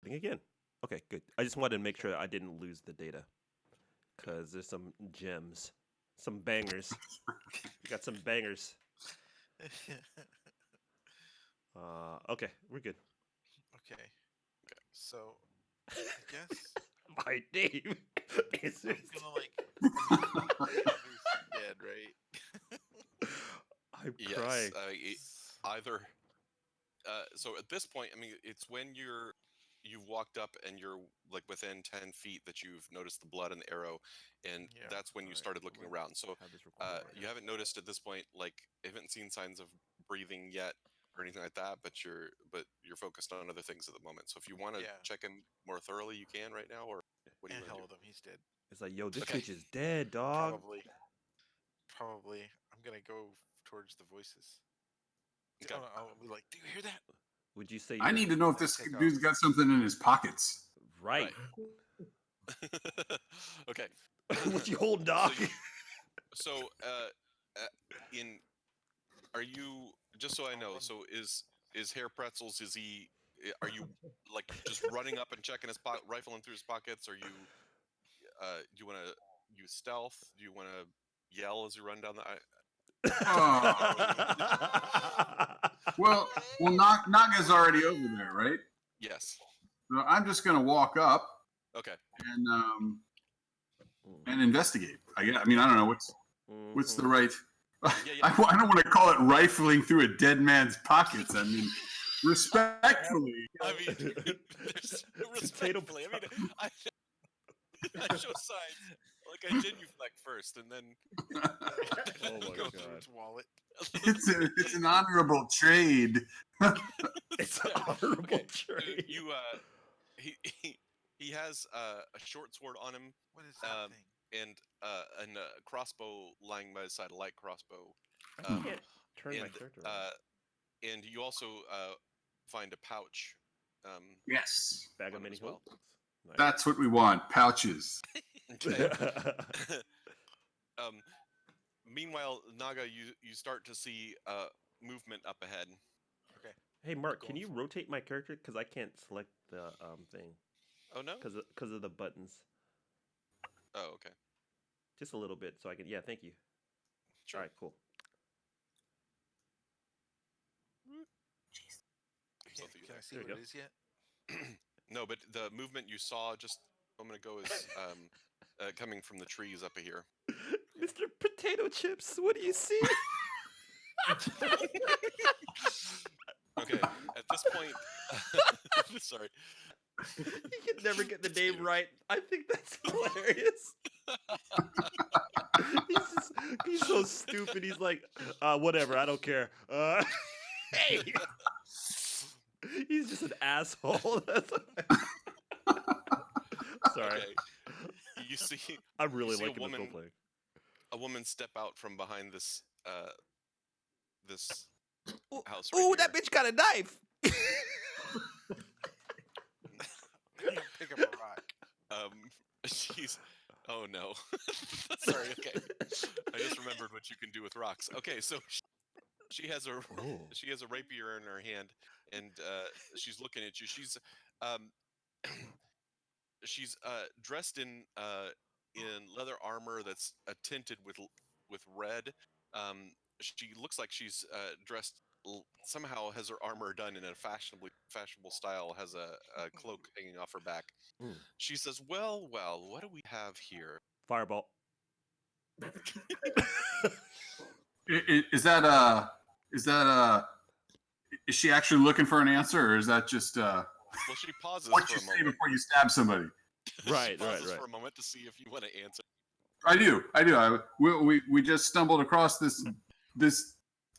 Loading again. Okay, good. I just wanted to make sure I didn't lose the data because there's some gems, some bangers. We got some bangers. Okay, we're good. Okay. So, I guess My name is. I'm gonna like. Who's dead, right? I'm Yes. crying. Either. So at this point, I mean, it's when you've walked up and you're like within 10 feet that you've noticed the blood and the arrow, and Yeah, that's when you alright, started looking well, around. So Have this recorded. you haven't noticed at this point, like, haven't seen signs of breathing yet or anything like that, but you're focused on other things at the moment. So if you want to Yeah. check in more thoroughly, you can right now, or what do you And want hell to with him, he's dead. It's like, yo, this Okay. bitch is dead, dog. Probably. I'm gonna go towards the voices. Okay. I'll be like, "Do you hear that?" Would you say I need to know if this Take dude's off. got something in his pockets. right? Okay. What you holding, dog? So, in are you, just so I know? So is Hair Pretzels? Is he? Are you like just running up and checking his rifling through his pockets? Are you? Do you want to use stealth? Do you want to yell as you run down the? Well, Naga's already over there, right? Yes. So I'm just gonna walk up Okay. and investigate. I mean, I don't know what's the right. Yeah. I don't want to call it rifling through a dead man's pockets. I mean, respectfully. I mean, respectfully. I mean, I show signs like I genuflect first, and then Oh my Go through god. its wallet. It's an honorable trade. It's an honorable trade. You he has a short sword on him. What is that thing? And a crossbow lying by his side, a light crossbow. I can't turn my character around. And you also find a pouch. Yes, Bag of on him mini as well. hooks. Nice. that's what we want. Pouches. Okay. Meanwhile, Naga, you start to see movement up ahead. Okay. Hey Mark, can you rotate my character because I can't select the thing Oh no. because of the buttons. Oh, okay. Just a little bit, so I can. Yeah, thank you. Sure. All right, cool. Can I see There what you it go. is yet? No, but the movement you saw just a moment ago is coming from the trees up here. Mr. Potato Chips, what do you see? Okay, at this point, sorry. You can never get the name right. I think that's hilarious. He's so stupid. He's like, whatever, I don't care. Hey! He's just an asshole. Sorry. Okay. You see, I'm really see a liking this woman- role playing. a woman step out from behind this house. Ooh, Right that bitch got a knife. Pick up a rock. She's. Oh no. Sorry. Okay. I just remembered what you can do with rocks. Okay, so she has a rapier in her hand, and she's looking at you. She's dressed in leather armor that's tinted with red. She looks like she's dressed. Somehow has her armor done in a fashionable style. Has a cloak hanging off her back. Mm. She says, "Well, what do we have here?" Fireball. Is she actually looking for an answer, or is that just Well, she pauses what for you a say moment. before you stab somebody? Right, She pauses right. for a moment to see if you want to answer. I do. We just stumbled across this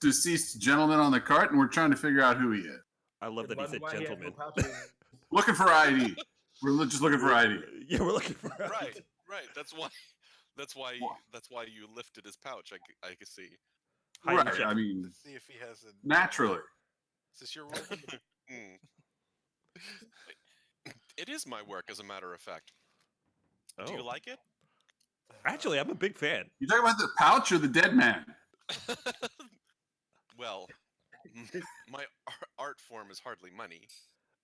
deceased gentleman on the cart, and we're trying to figure out who he is. I love that he said Why he has no gentleman. pouches? Looking for ID. We're just looking for ID. Yeah, we're looking for Right. That's why you lifted his pouch. I can see. Hiding Right. check. I mean, Let's see if he has a. naturally. Is this your work? Mm. It is my work, as a matter of fact. Do you Oh. like it? Actually, I'm a big fan. You talking about the pouch or the dead man? Well, my art form is hardly money.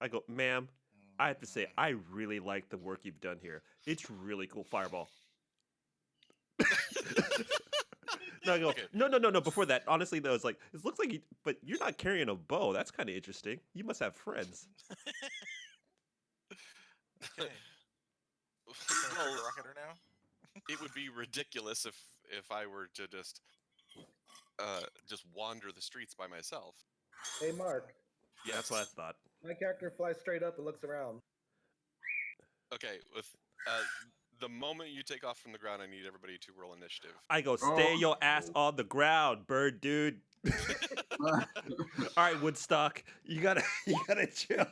I go, ma'am, I have to say, I really like the work you've done here. It's really cool. Fireball. No, I go, Okay. no. Before that, honestly, though, it's like, it looks like you, but you're not carrying a bow. That's kind of interesting. You must have friends. Okay. Gonna Well, trigger rocket her now? it would be ridiculous if I were to just wander the streets by myself. Hey, Mark. Yes. That's what I thought. My character flies straight up and looks around. Okay, with the moment you take off from the ground, I need everybody to roll initiative. I go, stay Oh. your ass on the ground, bird dude. All right, Woodstock, you gotta chill.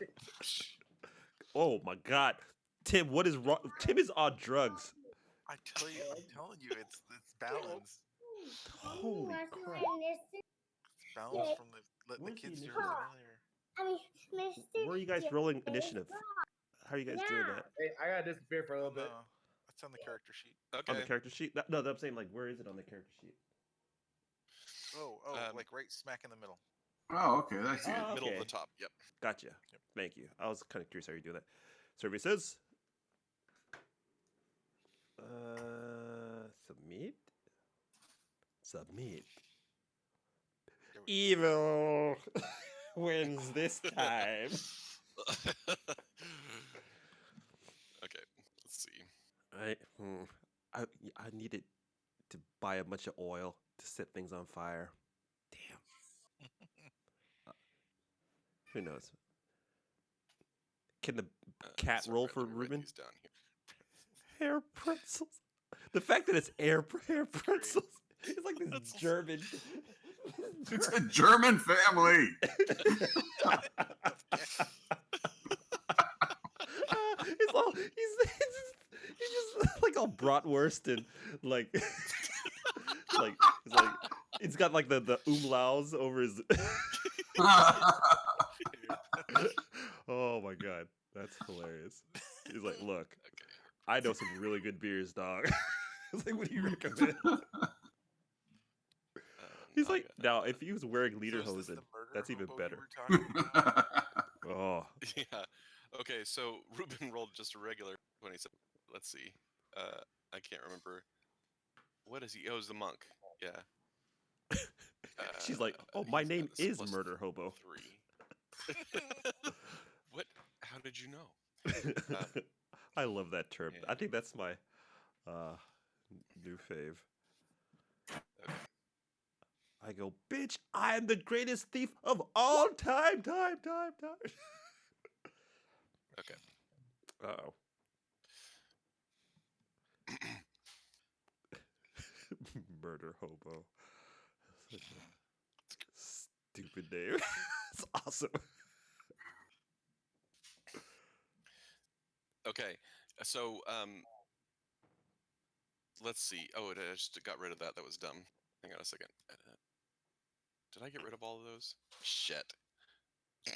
Oh my God, Tim, what is wrong? Tim is on drugs. I'm telling you, it's balance. Holy crap! It's balance from letting the Where's the kids do initiative? everything earlier. Where are you guys rolling initiative? How are you guys doing that? Hey, I gotta disappear for a little bit. No, that's on the character sheet. Okay. On the character sheet? No, I'm saying, like, where is it on the character sheet? Oh, Um, like right smack in the middle. Oh, okay, that's it. Ah, Middle of okay. the top. Yep. Gotcha. Yep. Thank you. I was kind of curious how you do that. Survey says, submit. Submit. There we go. Evil wins this time. Okay. Let's see. I needed to buy a bunch of oil to set things on fire. Damn. Who knows? Can the cat Sorry, roll let for me write Ruben? these down here. Hair pretzels. The fact that it's hair pretzels. It's like this Pretzels. German. It's a German family. It's all he's just like all bratwurst and like it's got like the umlauts over his. Oh my God, that's hilarious. He's like, look, Okay. I know some really good beers, dog. It's like, what do you recommend? He's like, Naga. now if he was wearing So leader is this hosen, the murder that's even hobo you better. were talking about? Oh, Yeah. Okay, so Ruben rolled just a regular 27. Let's see. I can't remember. What is he? Oh, he's the monk. Yeah. she's like, oh, my He's name got this is plus Murder Hobo. 3. What? How did you know? I love that term. I and- think that's my new fave. Okay. I go, bitch, I am the greatest thief of all time. Okay. Uh-oh. Murder Hobo. Such a stupid name. It's awesome. Okay. So let's see. Oh, I just got rid of that. That was dumb. Hang on a second. Did I get rid of all of those? Shit.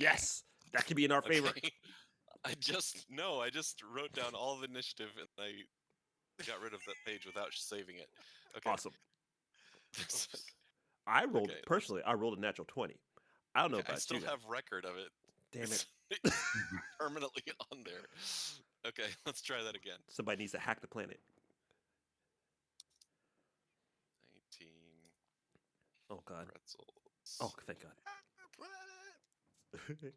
Yes, that could be in our favor. Okay. I just wrote down all the initiative and I got rid of that page without saving it. Okay. Awesome. Oops. I rolled Okay, personally. I rolled a natural 20. I don't know Okay, I about still you. guys. have record of it. Damn it! It's permanently on there. Okay, let's try that again. Somebody needs to hack the planet. 19 Oh God. pretzels. Oh, thank God. Planet.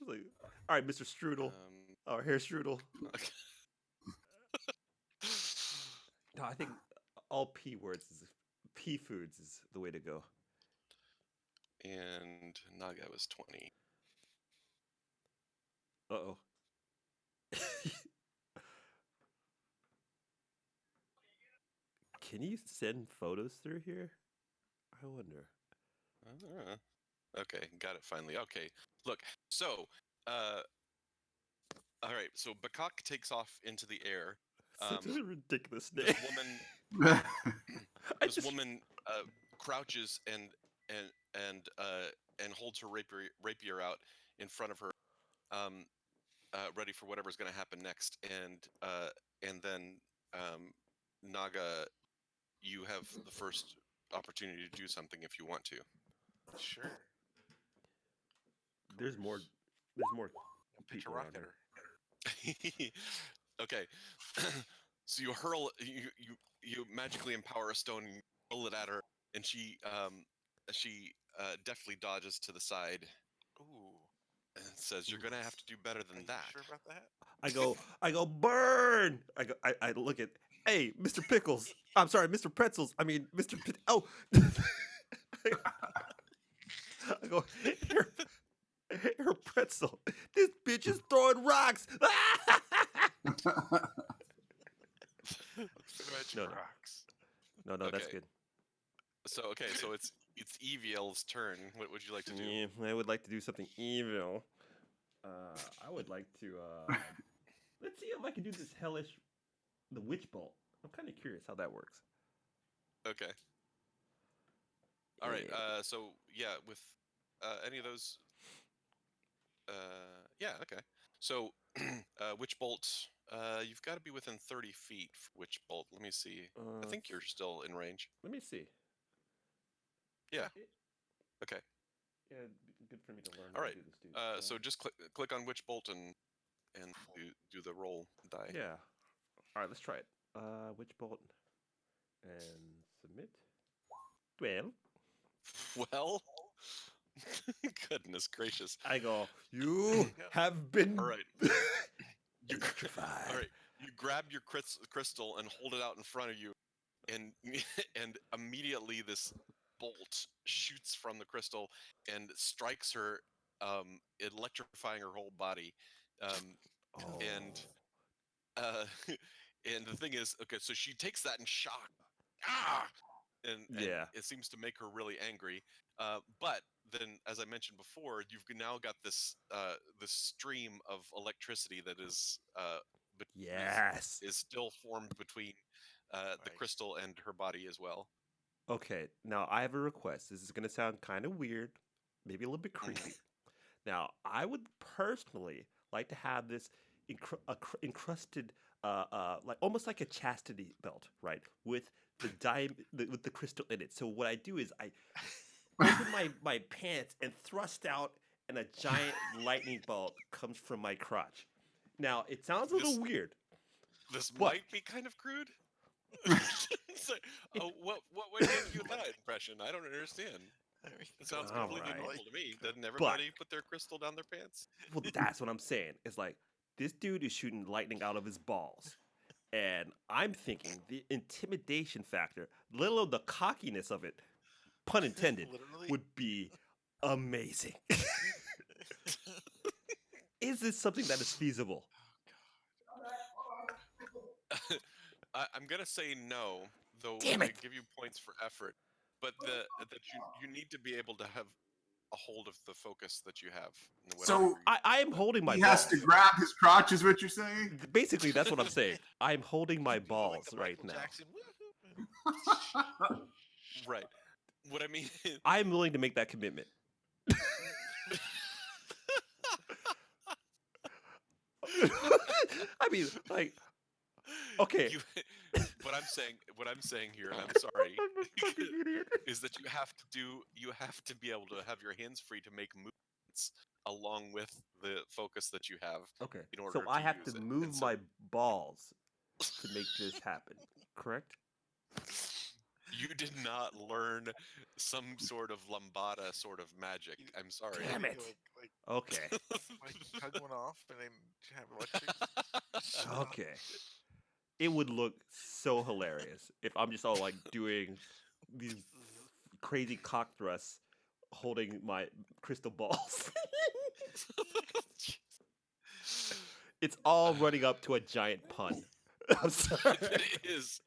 It's like, all right, Mr. Strudel. Our hair strudel. Okay. No, I think all P words is P foods is the way to go. And Naga was 20. Uh-oh. Can you send photos through here? I wonder. Okay, got it finally. Okay, look. So, all right. So Bakak takes off into the air. Such a ridiculous name. This woman, I this just- woman crouches and holds her rapier out in front of her, ready for whatever's going to happen next. And then Naga, you have the first opportunity to do something if you want to. Sure. There's more. There's more pitch a people rock around at here. her. Okay. So you hurl you magically empower a stone and you hurl it at her, and she deftly dodges to the side Ooh. and says, "You're gonna have to do better Are than you that." sure about that? I go, burn! I look at, hey, Mr. Pickles. I'm sorry, Mr. Pretzels. I mean, Mr. Oh. I go, her pretzel. This bitch is throwing rocks. Magic No. rocks. No, that's Okay. good. So it's Eviel's turn. What would you like to do? Yeah, I would like to do something evil. I would like to. Let's see if I can do this the witch bolt. I'm kind of curious how that works. Okay. All right. Yeah. So yeah, with any of those. Yeah. Okay. So, Witch Bolt. You've got to be within 30 feet for Witch Bolt. Let me see. I think you're still in range. Let me see. Yeah. Okay. Yeah, good for me to learn All how right. to do this, dude. So just click on Witch Bolt and do the roll die. Yeah. All right, let's try it. Witch bolt and submit. 12. Well, goodness gracious. I go, you Yeah. have been All right. You electrified. all right. You grab your crystal and hold it out in front of you, and and immediately this bolt shoots from the crystal and strikes her, electrifying her whole body. Um, Oh. and uh, and the thing is, okay, so she takes that in shock. Ah! And Yeah. it seems to make her really angry. But then, as I mentioned before, you've now got this this stream of electricity that is Yes. is still formed between the Right. crystal and her body as well. Okay, now I have a request. This is going to sound kind of weird, maybe a little bit creepy. Now, I would personally like to have this encrusted, like almost like a chastity belt, right, with with the crystal in it. So what I do is I open my pants and thrust out, and a giant lightning bolt comes from my crotch. Now, it sounds a little This- weird. This What? might be kind of crude. It's like, It- what would give you that impression? I don't understand. I mean, It sounds All completely right. normal to me. Doesn't But everybody put their crystal down their pants? well, that's what I'm saying. It's like this dude is shooting lightning out of his balls. And I'm thinking the intimidation factor, let alone the cockiness of it, pun intended, Literally. would be amazing. Is this something that is feasible? I'm gonna say no, though. Damn I it. give you points for effort, but that you need to be able to have a hold of the focus that you have. In whatever So you- I am holding my he balls. has to grab his crotch, is what you're saying? Basically, that's what I'm saying. I'm holding my Do like balls the right Michael now. Jackson, woohoo. right. What I mean, I'm willing to make that commitment. I mean, like, okay. what I'm saying here, and I'm sorry, I'm a fucking idiot. is that you have to be able to have your hands free to make movements along with the focus that you have Okay, in order so I have use to it. move And so, my balls to make this happen, correct? you did not learn some sort of lambada sort of magic. I'm sorry. Damn it. Like, Okay, like tug one off and then have electric. okay. It would look so hilarious if I'm just all like doing these crazy cock thrusts holding my crystal balls. It's all running up to a giant pun. I'm sorry. It is.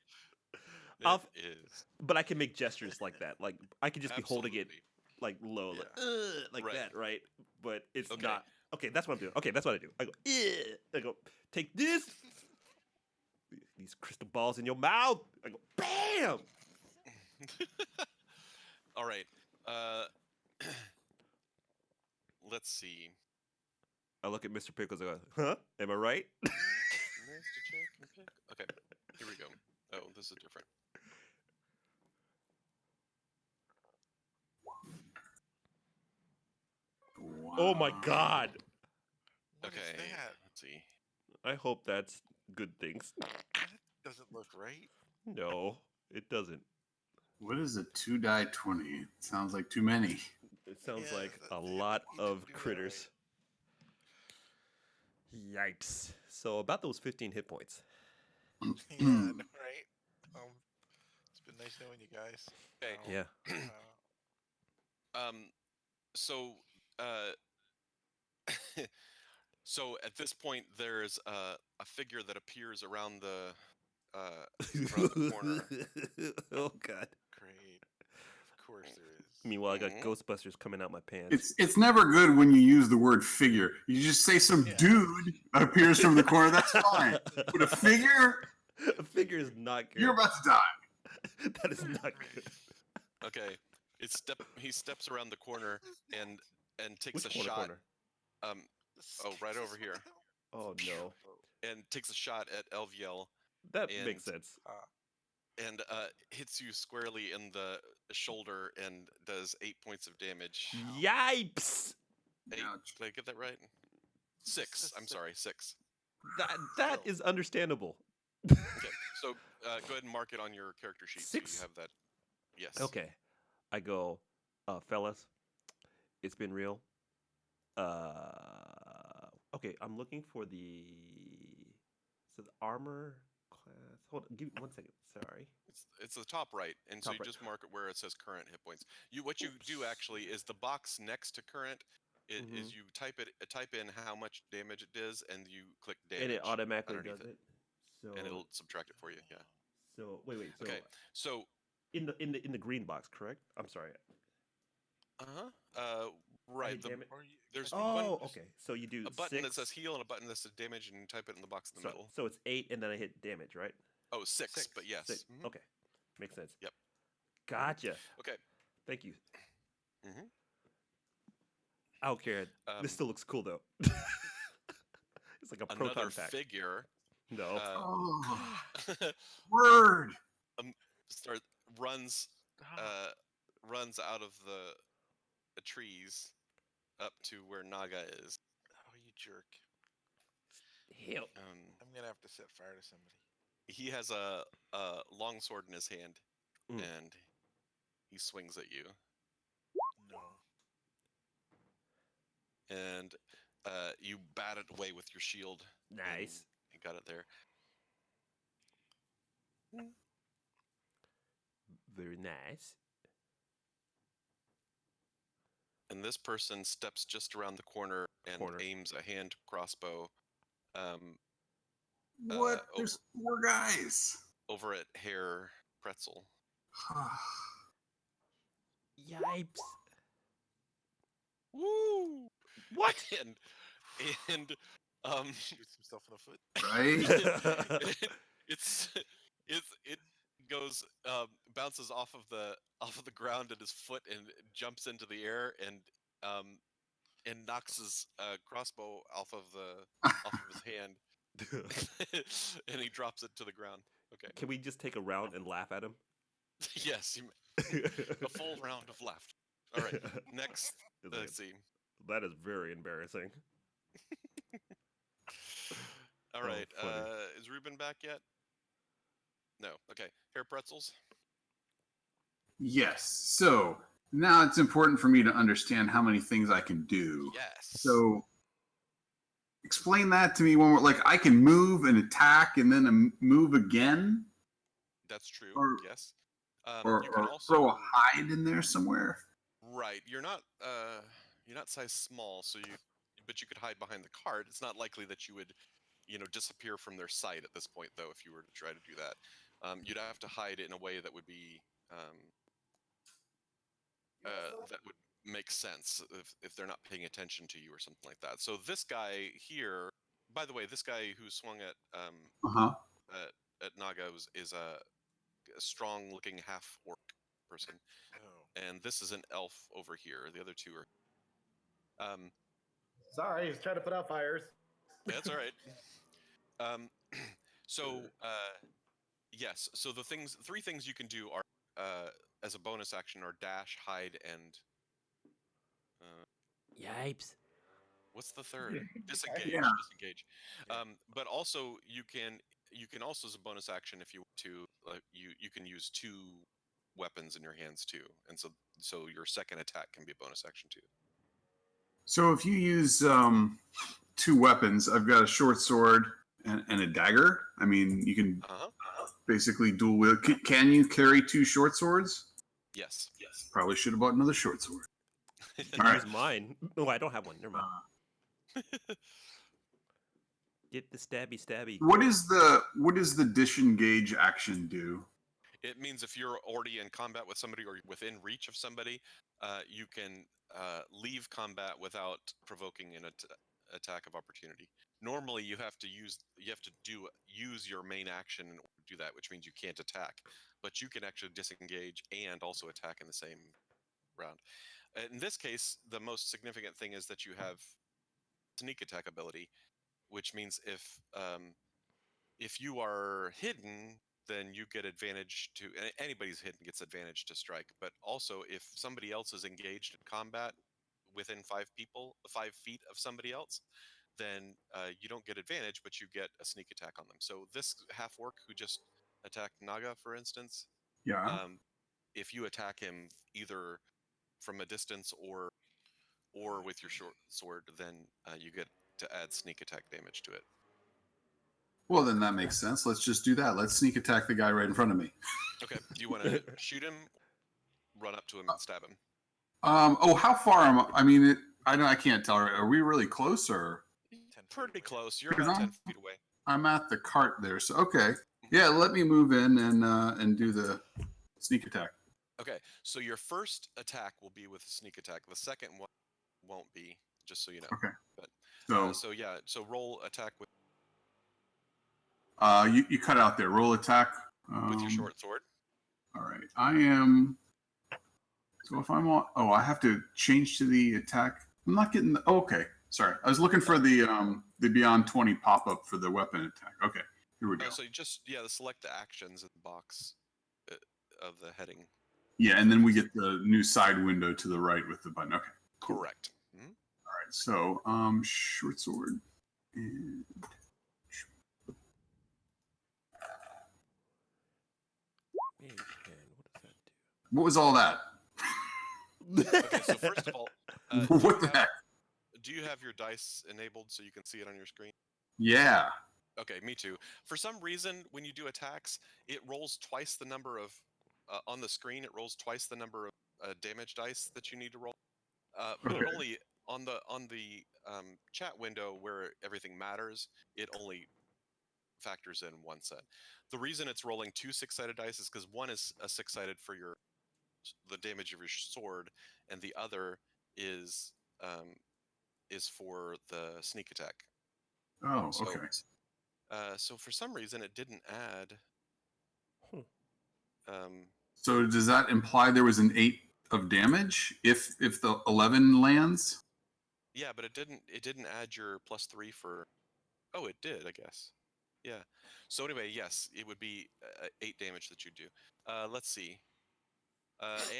It I'll- is. But I can make gestures like that. Like I could just be holding it Absolutely. like low, like Right. that, right? But it's Okay. not. Okay, that's what I'm doing. Okay, that's what I do. I go, I go, take this, these crystal balls in your mouth. I go, bam. All right. Let's see. I look at Mr. Pickles. I go, huh? Am I right? Mr. Chicken Pick. Okay, here we go. Oh, this is different. Oh my God. What is Okay. that? Let's see. I hope that's good things. That doesn't look right. No, it doesn't. What is a 2-die 20? It sounds like too many. It sounds Yeah, like a you lot didn't of do that critters. Yipes. So about those 15 hit points. Yeah, I know, right? It's been nice knowing you guys. Okay. Yeah. So, uh, so at this point, there's a figure that appears around the corner. Oh god. Great. Of course there is. Meanwhile, I got Mhm. Ghostbusters coming out my pants. It's never good when you use the word figure. You just say some Yeah. dude appears from the corner. That's fine. But a figure, A figure is not good. you're about to die. That is not good. Okay, he steps around the corner and takes Which a shot. corner? Um, Oh, right over here. Oh no. and takes a shot at Elviel That And- makes sense. and hits you squarely in the shoulder and does 8 points of damage. Yipes! Eight, Ouch. did I get that right? 6. I'm sorry, 6. That is understandable. Okay, so go ahead and mark it on your character sheet. So 6? you have that. Yes. Okay. I go, fellas, it's been real. Okay, I'm looking for the armor class. Hold on, give me 1 second. Sorry. It's the top right, and so Top you right. just mark it where it says current hit points. What you do actually is the box next to current is Mhm. you type in how much damage it does, and you click damage, And it automatically underneath does it. So and it'll subtract it for you. Yeah. So wait. So Okay. So in the green box, correct? I'm sorry. right. hit damage. There's Oh, one, okay. So you do a button that 6. says heal and a button that says damage, and you type it in the box in the middle. So it's 8, and then I hit damage, right? Oh, 6, but yes. 6. Mhm. Okay, makes sense. Yep. Gotcha. Okay. Thank you. Mhm. I don't care. Um, This still looks cool though. It's like a Another proton pack. figure No. Oh, uh, word. runs runs out of the trees up to where Naga is. Oh, you jerk. Hell. I'm gonna have to set fire to somebody. He has a long sword in his hand, Mm. and he swings at you. No. And you bat it away with your shield. Nice. You got it there. Very nice. And this person steps just around the corner and aims a hand crossbow What? There's 4 guys. over at Hair Pretzel. Yipes. Woo! What? and Shoots himself in the foot. Right? it goes bounces off of the ground at his foot and jumps into the air and knocks his crossbow off of his hand and he drops it to the ground. Okay. Can we just take a round and laugh at him? Yes, a full round of laughter. All right. Next, It's like, let's see. that is very embarrassing. All Oh, right. funny. Is Ruben back yet? No. Okay. Hair Pretzels. Yes. So now it's important for me to understand how many things I can do. Yes. So explain that to me one more. Like I can move and attack and then move again, That's true. or- Yes. or, You can or also throw a hide in there somewhere. right. You're not size small, but you could hide behind the cart. It's not likely that you would, disappear from their sight at this point, though. If you were to try to do that, you'd have to hide it in a way that would be that would make sense if they're not paying attention to you or something like that. So this guy here, by the way, this guy who swung at Naga is a strong-looking half-orc person, Oh. and this is an elf over here. The other two are. Sorry, he's trying to put out fires. That's all right. So yes. So the 3 things you can do are as a bonus action are dash, hide, and Yipes. What's the third? Disengage. Yeah. Disengage. But also you can also as a bonus action if you want to you can use 2 weapons in your hands too, and so your second attack can be a bonus action too. So if you use 2 weapons, I've got a short sword and a dagger. I mean, you can basically dual wield. Can you carry 2 short swords? Yes. Probably should have bought another short sword. All right. Use mine. Oh, I don't have one. Never mind. Get the stabby. What is the disengage action do? It means if you're already in combat with somebody or within reach of somebody, you can leave combat without provoking an attack of opportunity. Normally, you have to use your main action in order to do that, which means you can't attack. But you can actually disengage and also attack in the same round. In this case, the most significant thing is that you have sneak attack ability, which means if you are hidden, then you get advantage to anybody's hidden gets advantage to strike. But also, if somebody else is engaged in combat within 5 feet of somebody else, then you don't get advantage, but you get a sneak attack on them. So this half orc who just attacked Naga, for instance, Yeah. if you attack him either from a distance or with your short sword, then you get to add sneak attack damage to it. Well, then that makes sense. Let's just do that. Let's sneak attack the guy right in front of me. Okay. Do you want to shoot him, run up to him, and stab him? How far am I? I mean, I can't tell. Are we really close or? Pretty close. You're about 10 feet away. I'm at the cart there. So okay. Yeah, let me move in and do the sneak attack. Okay. So your first attack will be with a sneak attack. The second one won't be, just so you know. Okay. But so roll attack with you cut out there. Roll attack with your short sword. All right. I am. So if I'm on, I have to change to the attack. I'm not getting. Okay. Sorry. I was looking for the beyond 20 pop up for the weapon attack. Okay. Here we go. So you just select the actions in the box of the heading. Yeah, and then we get the new side window to the right with the button. Okay. Cool. Correct. All right. So short sword and. Mage hand. What does that do? What was all that? Okay. So first of all, What the heck? do you have your dice enabled so you can see it on your screen? Yeah. Okay, me too. For some reason, when you do attacks, it rolls twice the number of on the screen. It rolls twice the number of damage dice that you need to roll. But it only on the chat window where everything matters. It only factors in one set. The reason it's rolling 2 6-sided dice is because one is a 6-sided for the damage of your sword, and the other is for the sneak attack. Oh, So, okay. So for some reason it didn't add. So does that imply there was an 8 of damage if the 11 lands? Yeah, but it didn't add your +3 for. Oh, it did, I guess. Yeah. So anyway, yes, it would be 8 damage that you do. Let's see.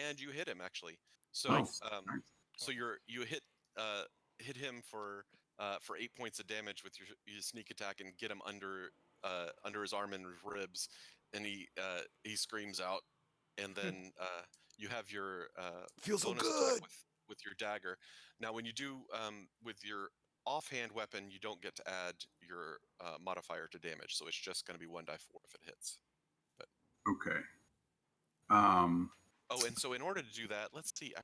And you hit him actually. So so you hit him for 8 points of damage with your sneak attack and get him under his arm and his ribs, and he screams out, and then you have your Feels so bonus good attack with your dagger. Now, when you do with your offhand weapon, you don't get to add your modifier to damage, so it's just going to be 1d4 if it hits. But okay. oh, and so in order to do that, let's see.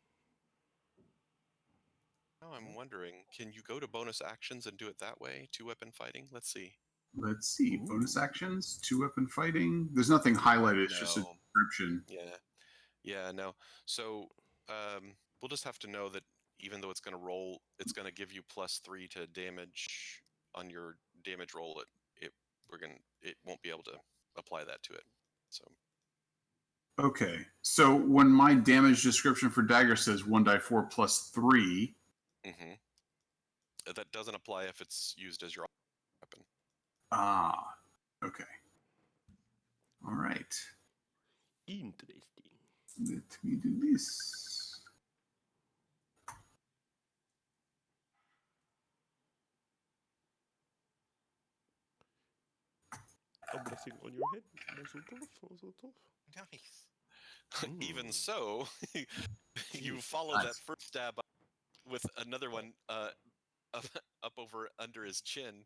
Now I'm wondering, can you go to bonus actions and do it that way? 2-weapon fighting? Let's see. Let's see. Bonus actions, 2-weapon fighting. There's nothing highlighted. It's just a description. Yeah, no. So we'll just have to know that even though it's going to roll, it's going to give you +3 to damage on your damage roll. It won't be able to apply that to it. So. Okay. So when my damage description for dagger says 1d4 +3. That doesn't apply if it's used as your weapon. Ah. Okay. All right. Interesting. Let me do this. A blessing on your head. Mazel tov, mazel tov. Nice. Even Mm. so, you Jeez. follow that Nice. first stab up with another one up, up over under his chin,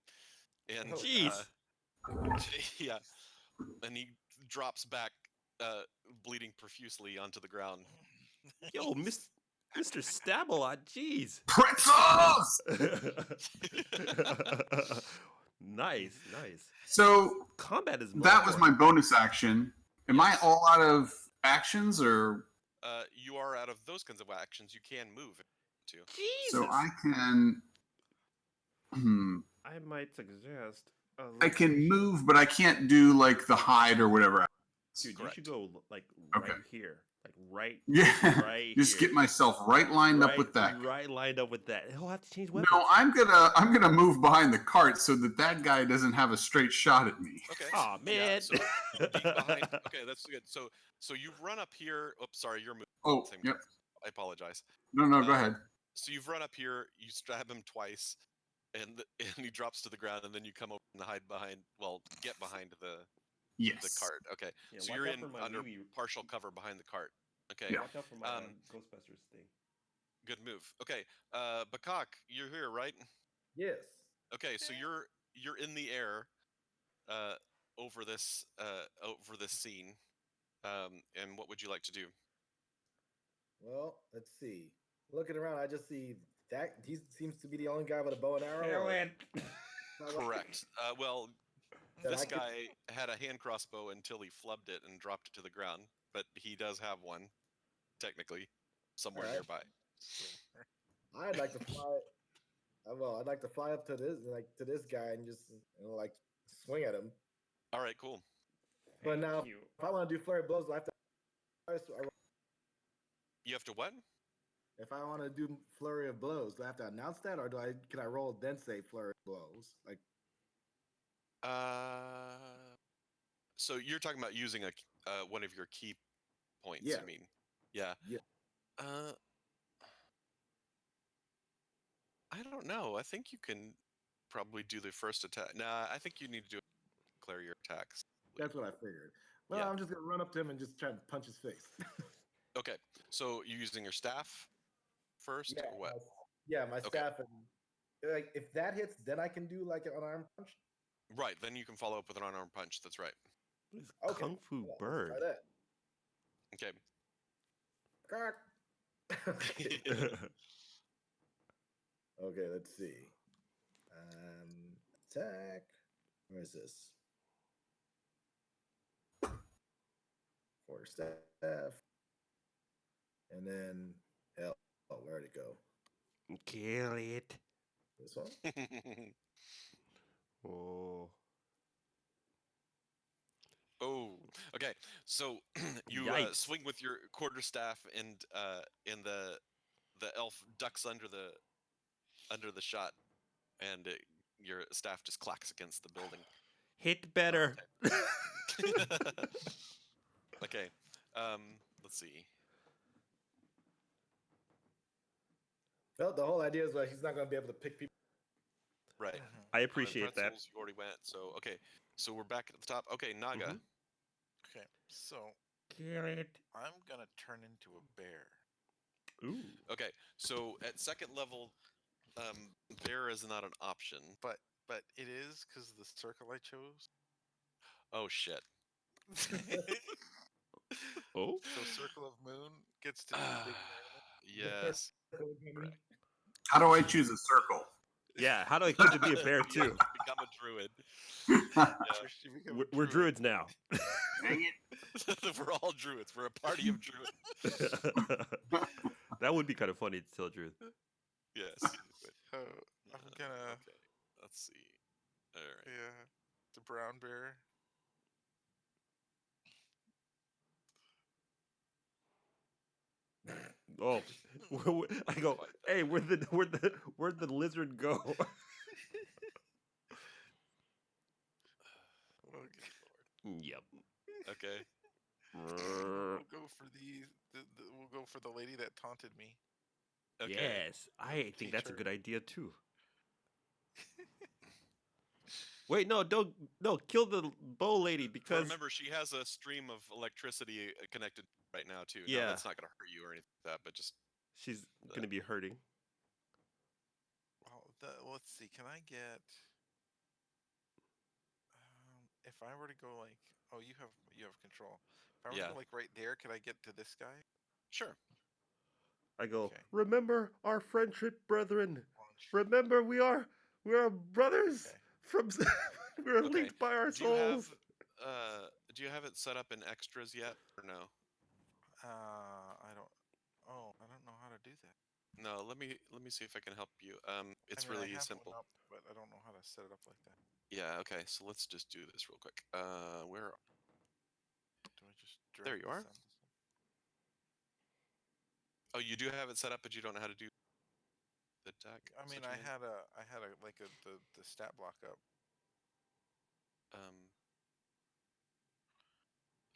and Oh, Jeez. yeah, and he drops back, bleeding profusely onto the ground. Yo, Mr. Stabalot, jeez. Pretzels. Nice, nice. So Combat is that was my bonus action. Am I Yes. all out of actions, or You are out of those kinds of actions. You can move if you want to. Jesus. so I can? I might suggest. I can move, but I can't do like the hide or whatever. Dude, you Correct. should go like Okay. right here, like right, Yeah, right just here. get myself right lined up with that. Right lined up with that. He'll have to change weapons. No, I'm gonna move behind the cart so that that guy doesn't have a straight shot at me. Okay. Aw, Yeah, man. so being behind. Okay, that's good. So you run up here. Oops, sorry, you're moving. Oh, Same yep. time. I apologize. No, go Uh, ahead. So you've run up here. You stab him twice, and and he drops to the ground, and then you come over and hide behind. Well, get behind the Yes. cart. Okay. Yeah, So watch you're out in for my under wee-wee. partial cover behind the cart. Okay. Yeah. Watch out for my Um, Ghostbusters thing. Good move. Okay. Bakak, you're here, right? yes. Okay. So you're in the air, uh, over this scene. And what would you like to do? Well, let's see. Looking around, I just see that he seems to be the only guy with a bow and arrow. Kill or- it. Correct. Well, Then this I could- guy had a hand crossbow until he flubbed it and dropped it to the ground, but he does have one, technically, somewhere Alright. nearby. I'd like to fly. Well, I'd like to fly up to this guy and just like swing at him. All right, cool. But now, Thank you. if I want to do flurry of blows, do I have to. You have to what? If I want to do flurry of blows, do I have to announce that, or can I roll then say flurry of blows? Like, So you're talking about using one of your key points, Yeah. you mean? Yeah. Yeah. I don't know. I think you can probably do the first attack. Nah, I think you need to do declare your attacks. that's what I figured. Well, Yeah. I'm just gonna run up to him and just try to punch his face. Okay. So you're using your staff first, or what? My Okay. staff, and like if that hits, then I can do like an unarmed punch. Right. Then you can follow up with an unarmed punch. That's right. This Okay. Kung Fu Let's bird. Try that. Okay. Cock. Okay. Okay, let's see. Attack. Where is this? Quarterstaff. And then L. Oh, where'd it go? Kill it. This one? Oh. Oh, okay. So you Yikes. swing with your quarterstaff, and the elf ducks under the shot, and your staff just clacks against the building. Hit better. Okay. Let's see. Well, the whole idea is that he's not going to be able to pick people. Right. I And appreciate that. pretzels, you already went. So okay. So we're back at the top. Okay, Naga. Mhm. Okay, so Kill it. I'm gonna turn into a bear. Ooh. Okay. So at second level, bear is not an option. But it is because of the circle I chose. Oh shit. Oh. So circle of moon gets to do big Yes. Correct. How do I choose a circle? Yeah. How do I get to be a bear You too? have to become a druid. First you become a We're druid. druids now. Dang it. We're all druids. We're a party of druids. That would be kind of funny to tell the truth. Yes. So I'm gonna Okay. Let's see. All right. yeah, the brown bear. Oh, I go. Hey, where'd the lizard go? Okay. Yep. Okay. We'll go for we'll go for the lady that taunted me. Okay. Yes, I think that's a Teacher. good idea too. Wait, no, don't, no, kill the bow lady because Remember, she has a stream of electricity connected right now too. Now Yeah. that's not gonna hurt you or anything like that, but just she's gonna be hurting. Well, let's see. Can I get? If I were to go like, oh, you have control. If I were to Yeah. go like right there, could I get to this guy? sure. I go, Okay. remember our friendship, brethren. Launch. Remember, we are brothers Okay. from. We are Okay. linked by our Do you have souls. do you have it set up in extras yet or no? I don't. Oh, I don't know how to do that. No, let me see if I can help you. It's I mean, I really have simple. one up, but I don't know how to set it up like that. Yeah, okay. So let's just do this real quick. Where Do I just drag There you this are. on this one? Oh, you do have it set up, but you don't know how to do the attack. I Is mean, what you I mean? had the stat block up.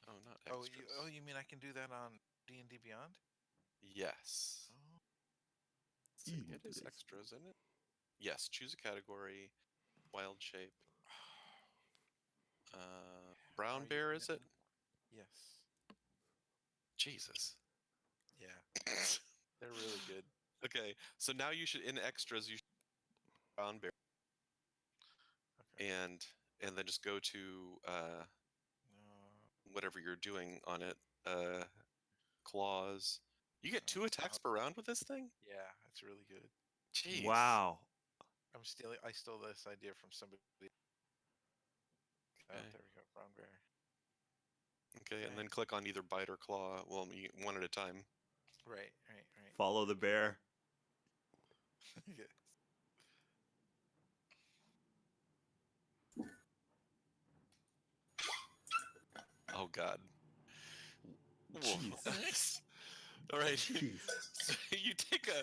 Oh, not Oh, extras. you mean I can do that on D&D Beyond? Yes. Oh, Let's see, You it do is this. extras, isn't it? Yes. Choose a category. Wild shape. Brown Are you bear, is it? yes. Jesus. Yeah, they're really good. Okay, so now you should in extras you should brown bear Okay. and then just go to whatever you're doing on it. Claws. You get 2 attacks per round with this thing? Yeah, it's really good. Jeez. Wow. I stole this idea from somebody. Oh, Okay. there we go. Brown bear. Okay, and Okay. then click on either bite or claw. Well, one at a time. Right. Follow the bear. Yeah. Oh God. Jeez. All right. Jeez. So you take a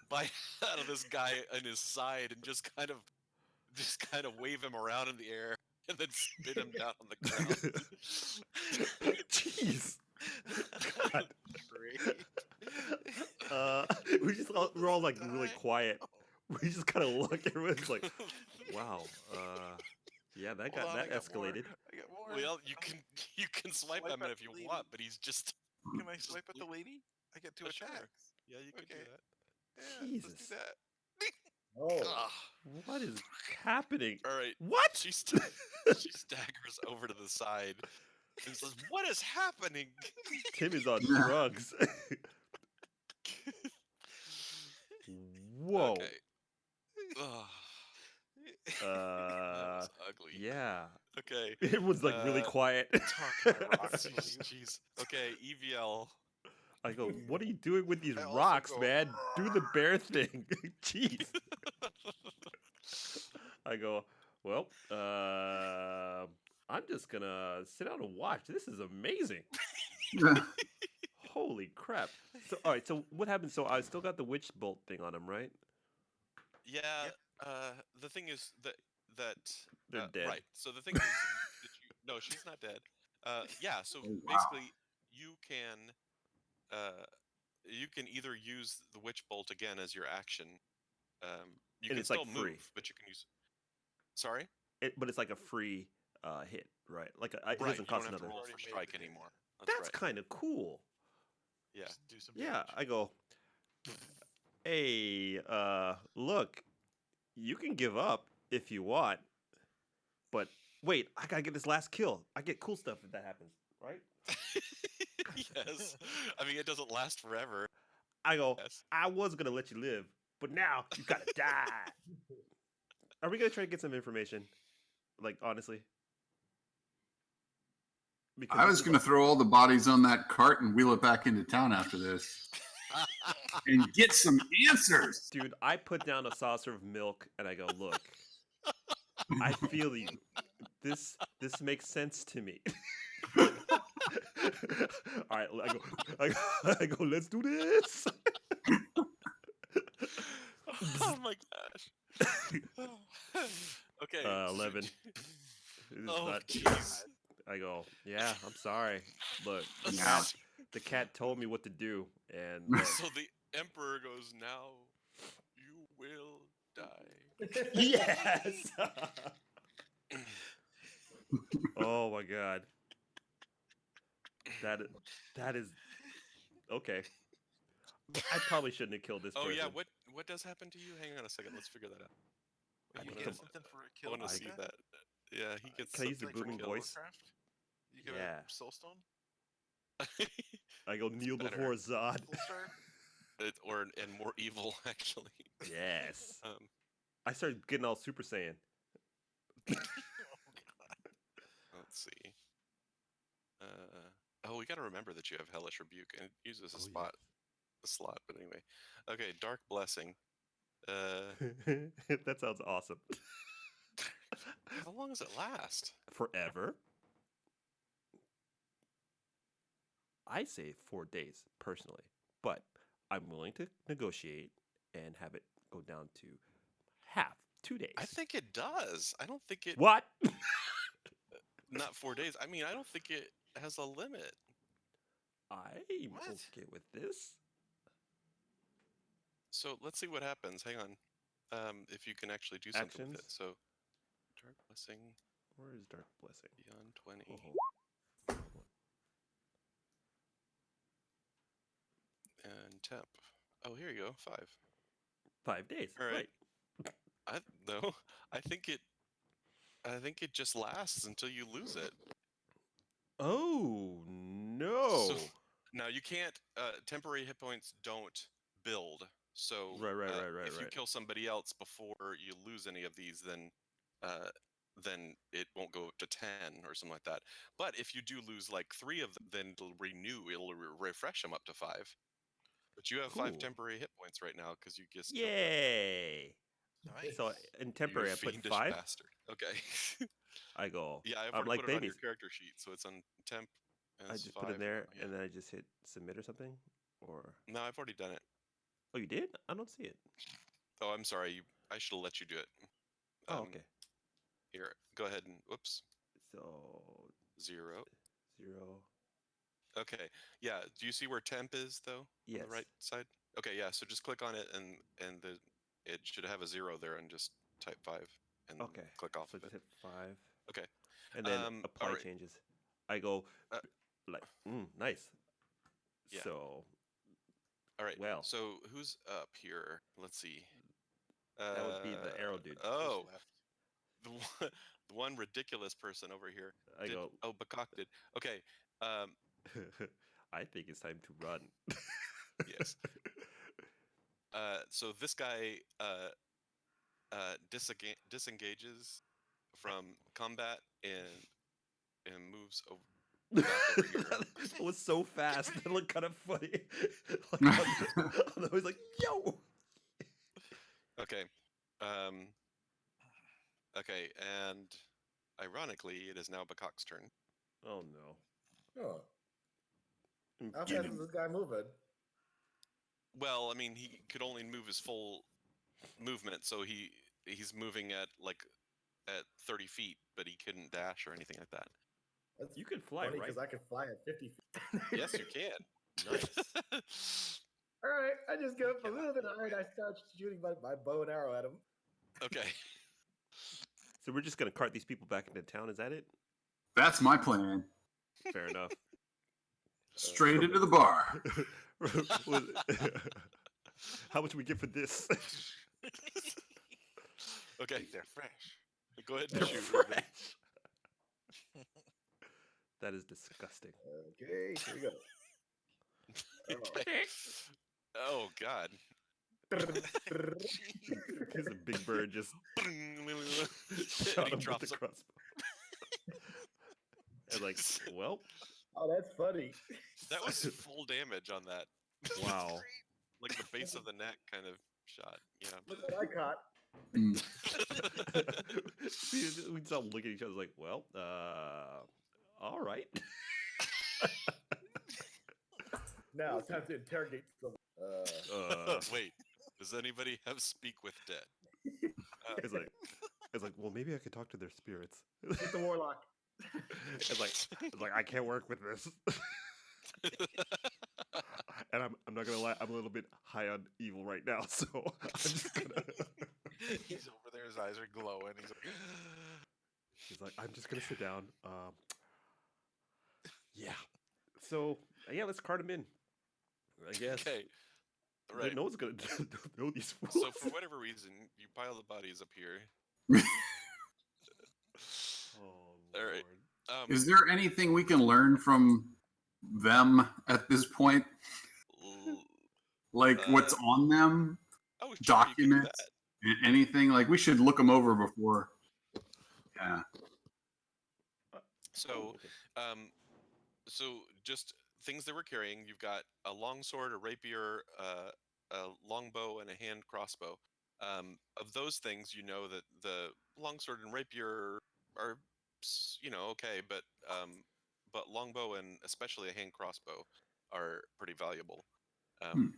bite out of this guy on his side and just kind of wave him around in the air and then spit him down on the ground. Jeez. God. Great. We're all like really quiet. We just kind of look. Everyone's like, "Wow, yeah, that Hold on, I got more. escalated." I got more. Well, you can swipe Swipe at him at if the you lady. want, but he's just Can I swipe at the lady? I get 2 Sure. attacks. Yeah, you could do Okay. that. Yeah, let's Jesus. do that. Oh, Ugh. What is happening? All right. What? She staggers over to the side and says, "What is happening?" Tim is on Yeah. drugs. Whoa. Okay. Ugh, that was ugly. Yeah. Okay. Everyone's like really quiet. Talk my rocks, please. Jeez. Okay, EVL. I go, what are you doing with these I also rocks, go, man? Do the bear thing. Jeez. I go, well, I'm just gonna sit down and watch. This is amazing. Holy crap. So, all right, so what happened? So I still got the witch bolt thing on him, right? Yeah. Yep. The thing is that They're dead. Right. So the thing is that no, she's not dead. Yeah. So Oh, wow. basically, you can either use the witch bolt again as your action. You And can it's, like, still free. move, but you can use. Sorry. But it's like a free hit, right? Like it Right. doesn't You cost don't have to another. roll Already for made strike the hit. anymore. That's right. kind of cool. Yeah. Just do some Yeah, damage. I go, hey, look, you can give up if you want, but wait, I gotta get this last kill. I get cool stuff if that happens, right? Yes. I mean, it doesn't last forever. I go, Yes. I was gonna let you live, but now you gotta die. Are we gonna try to get some information? Like, honestly? Because I this was is going to like- throw all the bodies on that cart and wheel it back into town after this and get some answers. Dude, I put down a saucer of milk and I go, look, I feel you. This makes sense to me. All right, I go, let's do this. Oh my gosh. Okay. 11. It's Oh not- jeez. I go, yeah, I'm sorry. Look, Yeah. the cat told me what to do, and look, So the emperor goes, "Now you will die." yes. Oh my god. That is okay. I probably shouldn't have killed this Oh person. yeah, what does happen to you? Hang on a second, let's figure that out. I I You wanna- get become- something for a I kill. want to I- see that. Yeah, he gets Can I use the something for booming kill. voice? Warcraft? You get Yeah. a soulstone? I go kneel better. before Zod. Soul star? And more evil actually. Yes. Um, I started getting all Super Saiyan. Oh, God. let's see. Oh, we got to remember that you have Hellish Rebuke and it uses a Oh, slot. But anyway, okay, Dark Blessing. That sounds awesome. How long does it last? Forever? I say 4 days personally, but I'm willing to negotiate and have it go down to half, 2 days. I think it does. I don't think it. What? Not 4 days. I mean, I don't think it has a limit. I'm What? okay with this. So let's see what happens. Hang on. If you can actually do something with it. Actions? So, Dark Blessing Where is Dark Blessing? beyond 20. Oh. And temp. Oh, here you go. 5. 5 days. All right. Right. No. I think it just lasts until you lose it. Oh no. Now you can't. Temporary hit points don't build. So Right, if you right. kill somebody else before you lose any of these, then it won't go up to 10 or something like that. But if you do lose like 3 of them, then it'll renew. It'll refresh them up to 5. But you have 5 Cool. temporary hit points right now because you just killed them. Yay. Nice. So in You temporary I put fiendish 5. bastard. Okay. I go. Yeah, I've I'm already like put it on your babies. character sheet, so it's on temp. And I it's just 5 put it there now, and then I just hit submit or something. Or No, I've already done it. oh, you did? I don't see it. Oh, I'm sorry. I should have let you do it. Oh, okay. Here, go ahead and whoops. So 0. 0. Okay. Yeah. Do you see where temp is though? Yes. On the right side. Okay. Yeah. So just click on it and it should have a 0 there and just type 5 and Okay. click off So of just it. hit 5. Okay. And then apply alright. changes. I go Uh, like nice. Yeah. So All right. well. So who's up here? Let's see. That would be the arrow dude. Oh, Who's left? the one ridiculous person over here. I go. Oh, Bakak did. Okay. I think it's time to run. Yes. So this guy disengages from combat and moves back over here. It was so fast. It looked kind of funny. I was like, "Yo!" Okay. Okay, and ironically, it is now Bakak's turn. Oh no! Oh, Mm, how get fast him. is this guy moving? Well, I mean, he could only move his full movement, so he's moving at 30 feet, but he couldn't dash or anything like that. That's You can fly, funny right? because I can fly at 50 feet. Yes, you can. Nice. All right, I just go up a Cannot little bit do higher and it. I start shooting my bow and arrow at him. Okay. So we're just gonna cart these people back into town. Is that it? That's my plan. Fair enough. Straight into the bar. How much we get for this? Okay. They're fresh. Go ahead They're and shoot. fresh. That is disgusting. Okay, here we go. Okay. Oh God. Here's a big bird just shot He him with drops the him. crossbow. And like, well, Oh, that's funny. That was full damage on that. wow. Like the base of the neck kind of shot. Yeah. Look what I caught. Mm. See, we just all look at each other like, well, all right. Now, time to interrogate someone. Wait. Does anybody have speak with dead? It's like, well, maybe I could talk to their spirits. Get the warlock. It's like I can't work with this. And I'm not gonna lie, I'm a little bit high on evil right now, so I'm just gonna. He's over there. His eyes are glowing. He's like, He's like, I'm just gonna sit down. Yeah. So yeah, let's cart him in. I guess. Okay. Right. No one's gonna know these fools. So for whatever reason, you pile the bodies up here. Oh All right. Lord. Is there anything we can learn from them at this point? l- Like what's on them? oh, sure, you can do Documents? that. Anything? Like we should look them over before. Yeah. So, okay. so just things they were carrying. You've got a longsword, a rapier, a longbow, and a hand crossbow. Of those things, you know that the longsword and rapier are, okay, but longbow and especially a hand crossbow are pretty valuable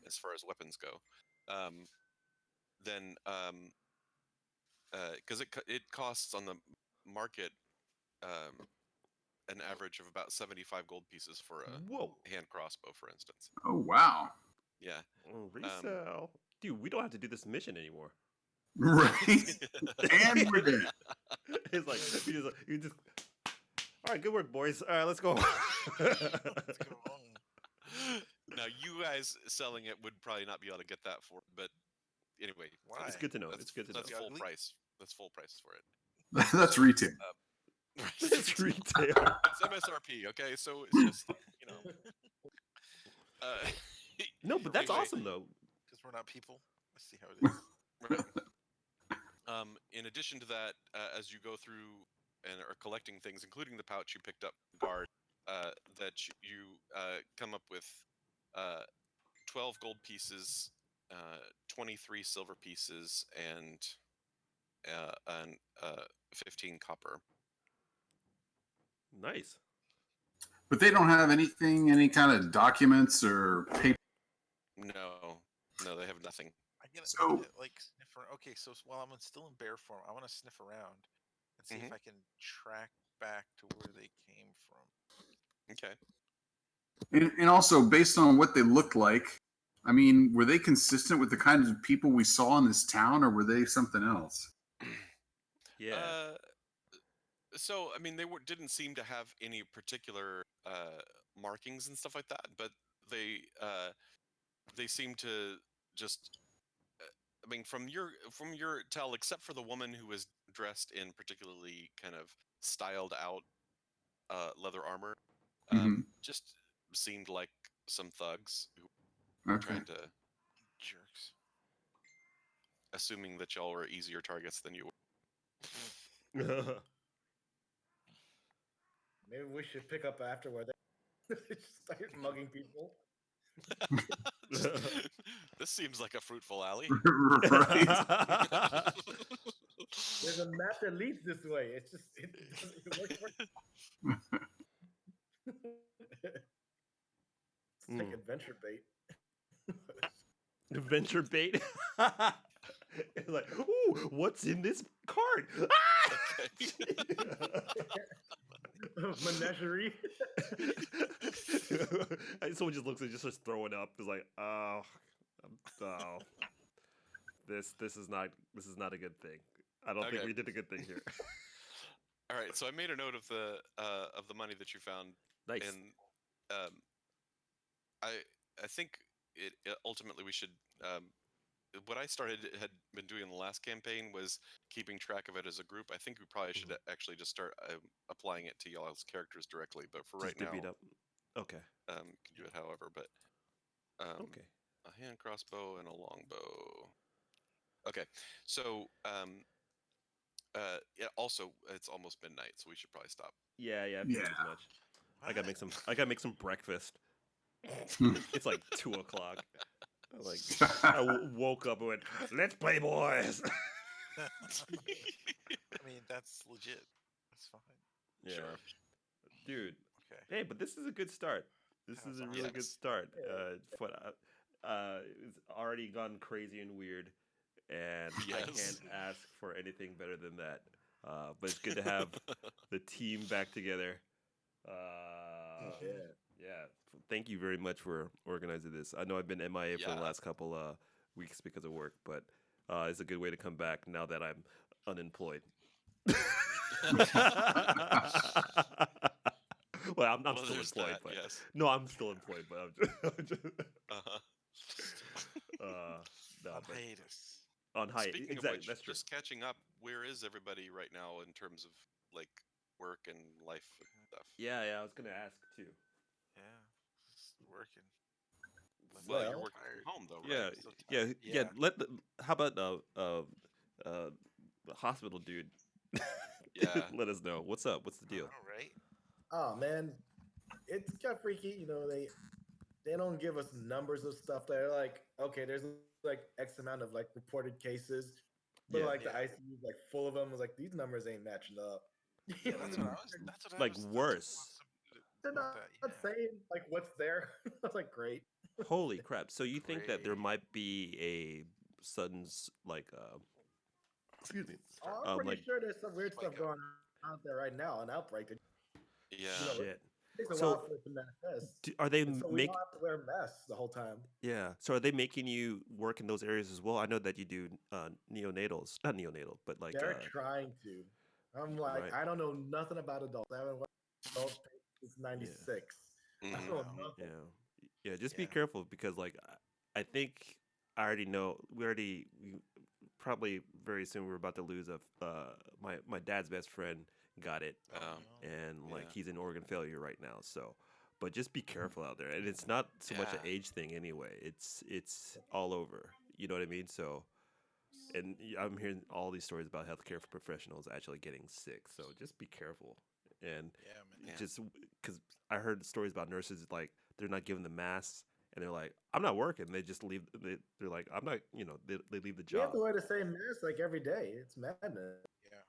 as far as weapons go. Um, then, because it costs on the market um, an average of about 75 gold pieces for Whoa. a hand crossbow, for instance. Oh wow. Yeah. Resell. Dude, we don't have to do this mission anymore. Right. And we're dead. It's like you just. All right, good work, boys. All right, let's go. Let's go on. Now, you guys selling it would probably not be able to get that for, but anyway, Why? It's good to know. that's, It's good to know. that's know. full Ugly? price. That's full price for it. That's retail. It's retail. It's MSRP. Okay, so it's just Uh, No, but that's anyway, awesome though. Because we're not people. Let's see how it is. Right. In addition to that, as you go through and are collecting things, including the pouch you picked up guard, that you come up with 12 gold pieces, 23 silver pieces, and 15 copper. Nice. But they don't have anything, any kind of documents or paper. No, they have nothing. I get So- like sniff around. Okay, so while I'm still in bear form, I want to sniff around and see if I can track back to where they came from. Okay. And also, based on what they looked like, I mean, were they consistent with the kinds of people we saw in this town, or were they something else? Yeah. So I mean, didn't seem to have any particular markings and stuff like that, but they seem to just. I mean, from your tell, except for the woman who was dressed in particularly kind of styled out leather armor, just seemed like some thugs who were Okay. trying to, Jerks. assuming that y'all were easier targets than you were. Maybe we should pick up afterward. Just start mugging people. This seems like a fruitful alley. Right. There's a map that leads this way. It's just it works for it's like adventure bait. Adventure bait. It's like, ooh, what's in this card? Menagerie. And someone just looks and just starts throwing up. It's like, oh, this is not a good thing. I don't think Okay. we did a good thing here. All right, so I made a note of the money that you found, Nice. and I think it ultimately we should. What I had been doing in the last campaign was keeping track of it as a group. I think we probably should actually just start applying it to y'all's characters directly. But for right Just divvy it now, up. Okay. you can do it however. But Okay. a hand crossbow and a longbow. Okay, so yeah. Also, it's almost midnight, so we should probably stop. Yeah, I figured as much. I gotta make some breakfast. It's like 2 o'clock. Woke up and went, let's play, boys. I mean, that's legit. That's fine. Yeah. Sure. Dude. Okay. Hey, but this is a good start. This That's is a really good awesome. start. It's already gone crazy and weird, and I Yes. can't ask for anything better than that. But it's good to have the team back together. Yeah. Thank you very much for organizing this. I know I've been MIA for the Yeah. last couple weeks because of work, but it's a good way to come back now that I'm unemployed. Well, I'm Well, still there's employed, that, but yes. no, I'm still employed, but I'm just Uh-huh. no, On but hiatus. on high, Speaking of exactly, which, that's true. just catching up, where is everybody right now in terms of like work and life and stuff? Yeah, I was gonna ask too. Yeah, just working. Well, you're Well, working Tired. from home though, Yeah, right? So yeah, tired. yeah. Yeah. How about the hospital dude? Yeah. Let us know what's up. What's the I deal? know, right? oh man, it's got freaky. You know, they don't give us numbers of stuff. They're like, okay, there's like X amount of like reported cases, but Yeah, like the Yeah. ICU is like full of them. I was like, these numbers ain't matching up. Yeah, that's what I Mm. was. That's what I Like was worse. They're about not, that. not saying like what's there. I was like, great. Holy crap! So you think that there Great. might be a sudden like excuse me, Oh, I'm pretty like sure there's some weird Like stuff going on out there right now, an outbreak. That, Yeah. you know, shit. it takes a So while for it to manifest. are they And so we don't have to wear masks the whole time. Yeah. So are they making you work in those areas as well? I know that you do neonatals, not neonatal, but like They're trying to. I'm like, right. I don't know nothing about adults. I haven't watched adult since '96. I Mhm. don't know Wow. Yeah. nothing. Yeah, just be Yeah. careful because like I think I already know we probably very soon we're about to lose a my dad's best friend got it Oh, Um, no. and like yeah. he's in organ failure right now. So but just be careful out there. And it's not so much an Yeah. age thing anyway. It's all over. You know what I mean? So and I'm hearing all these stories about healthcare professionals actually getting sick. So just be careful, and Yeah, man. Yeah. just because I heard stories about nurses like they're not giving the masks, and they're like, "I'm not working." They just leave. They're like, "I'm not," they leave the We have job. to wear the same mask like every day. It's madness.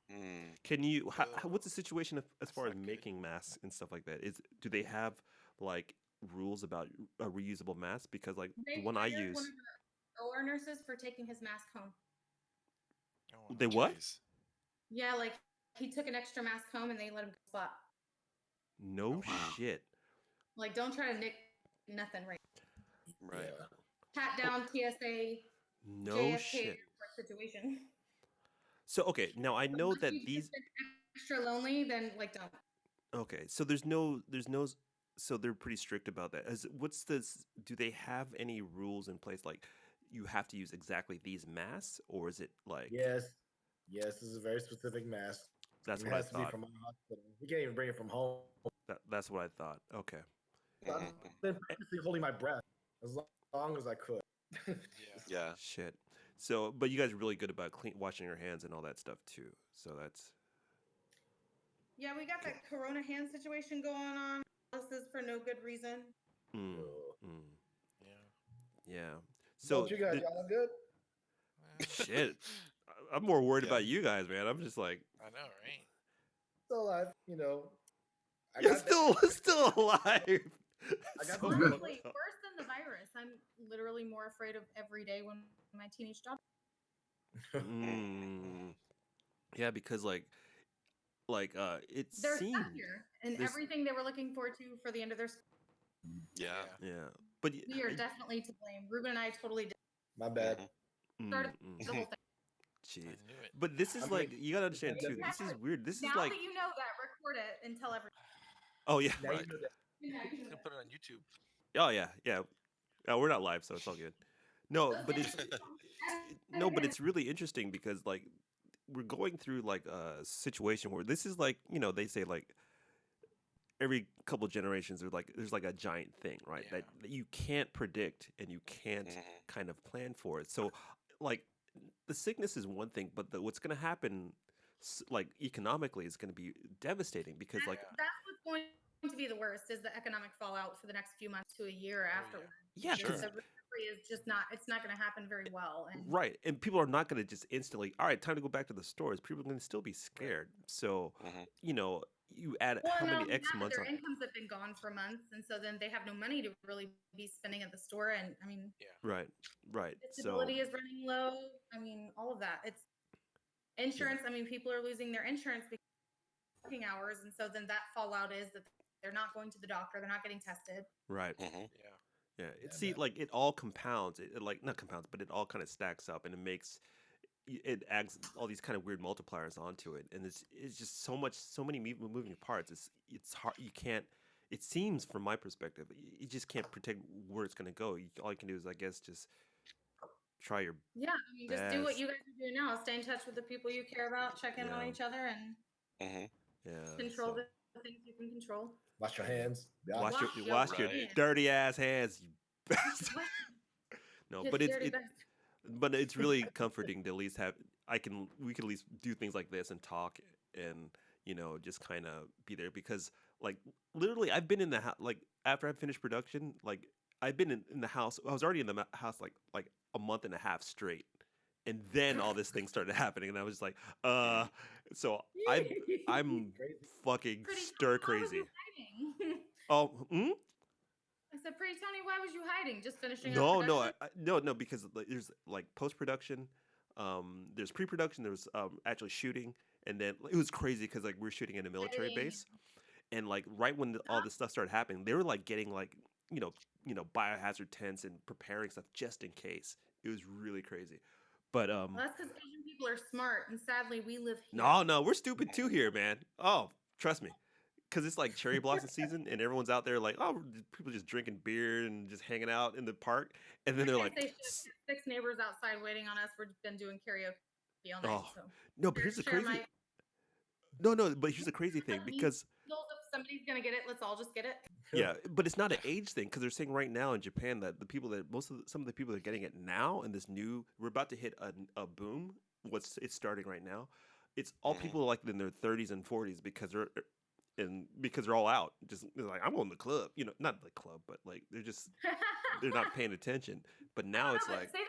Yeah. Mm. Can you? Well, What's the situation as that's far as not good. making masks and stuff like that? Do they have like rules about a reusable mask? Because like the They one I fired one use, of the OR nurses for taking his mask home. Oh, they no. what? Jeez. Yeah, like he took an extra mask home and they let him go spot. No wow. shit. Like, don't try to nick nothing right. Right. Yeah. Pat down TSA, No JFK shit. airport situation. So okay, now I know Unless that you've these just been extra lonely, then like don't. okay, so so they're pretty strict about that. What's this? Do they have any rules in place like you have to use exactly these masks, or is it like Yes. Yes, this is a very specific mask. that's And it what I has to be thought? from our hospital. We can't even bring it from home. That's what I thought. Okay. I've Mhm. been practically holding my breath as long as I could. Yeah. Yeah. Shit. So, but you guys are really good about washing your hands and all that stuff too. So that's Yeah, we got that corona hand situation going on. This is for no good reason. mm, Oh. mm, Yeah. yeah. So So you guys, y'all good? shit. I'm more worried Yeah. about you guys, man. I'm just like, I know, right? Still alive, you know. I you're got that. still alive. I got So the- fucked Honestly, up. worse than the virus. I'm literally more afraid of every day when my teenage daughter. Mm. Yeah, because it They're seemed stuck here, and there's everything they were looking forward to for the end of their school. Yeah. yeah, but We are definitely to blame. Ruben and I totally did My bad. Mhm. started mm. the whole thing. Jeez. I knew it. But this is I mean, like you gotta understand too. pandemic- This is weird. This is Now like that you know that, record it and tell everyone. oh yeah, Now Right. you know that. You know, You can put it on YouTube. oh yeah. Oh, we're not live, so it's all good. No, but it's really interesting because like we're going through like a situation where this is like they say like every couple generations there's like a giant thing, right? Yeah. That you can't predict and you can't Mhm. kind of plan for it. So like the sickness is one thing, but what's going to happen like economically is going to be devastating because like That's what's going to be the worst is the economic fallout for the next few months to a year yeah. afterward. yeah, Sure. 'cause- The recovery is just not. It's not going to happen very well. And right, and people are not going to just instantly all right, time to go back to the stores. People are going to still be scared. So Mhm. you add well, how not many only X that, but months their on incomes have been gone for months, and so then they have no money to really be spending at the store. And I mean, right. So disability is running low. I mean, all of that. It's insurance. I mean, people are losing their insurance because of working hours, and so then that fallout is that they're not going to the doctor, they're not getting tested. right. Mhm. Yeah. Yeah, Yeah, see, like it all compounds. It like not compounds, but it all kind of stacks up, and it makes it adds all these kind of weird multipliers onto it, and it's just so many moving parts. It's hard. You can't. It seems from my perspective, you just can't predict where it's gonna go. All you can do is, I guess, just try your Yeah, I mean, just do what best. you guys are doing now. Stay in touch with the people you care about, check in on Yeah, each other, and Hmm. yeah. control So the things you can control. Wash your hands. Yeah. wash your Right. dirty ass hands, you bastard. What? No, You but dirty bastard. but it's really comforting to at least have we can at least do things like this and talk and just kind of be there because like literally I've been in the house like after I finished production like I've been in the house. I was already in the house like a month and a half straight, and then all this thing started happening, and I was just like, so I'm Crazy. fucking Pretty stir Tony, why was crazy. you hiding? Oh, I said, Pretty Tony, why was you hiding? Just finishing up no, production? no, because there's like post production, there's pre production, there's actually shooting, and then it was crazy because like we were shooting in a military Editing. base, and like right when all this stuff started happening, they were like getting like biohazard tents and preparing stuff just in case. It was really crazy, but Well, that's because Asian people are smart, and sadly, we live here. no, we're stupid too here, man. Oh, trust me. Because it's like cherry blossom season, and everyone's out there like, oh, people just drinking beer and just hanging out in the park, and then I they're can't like, say shit. 6 neighbors outside waiting on us. We've been doing karaoke all night. oh, So no, but here's the share crazy. my No, but here's the crazy thing Let me- because if somebody's gonna get it, let's all just get it. yeah, but it's not an age thing because they're saying right now in Japan that the people that some of the people that are getting it now in this new we're about to hit a boom. It's starting right now. It's all people like in their 30s and 40s because they're all out. Just they're like I'm going to the club, not the club, but like they're not paying attention. But now it's like say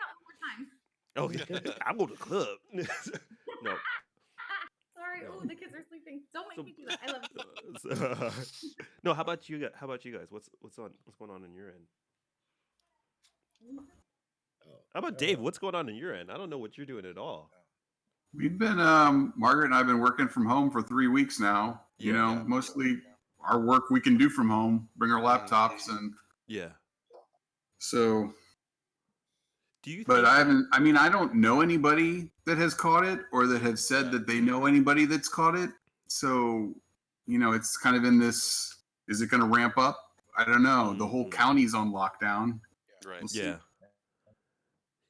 that one more time. oh yeah, I'm going to the club. No. Sorry. No. Oh, the kids are sleeping. Don't make So- me do that. I love you. No, how about you guys? How about you guys? What's going on in your end? How about Dave? What's going on in your end? I don't know what you're doing at all. We've been Margaret and I've been working from home for 3 weeks now. Yeah. Mostly our work we can do from home. Bring our laptops and Yeah. so. Do you? But think I haven't. I mean, I don't know anybody that has caught it or that have said that they know anybody that's caught it. So, it's kind of in this. Is it going to ramp up? I don't know. The whole Mhm. county's on lockdown. Right. We'll see. Yeah.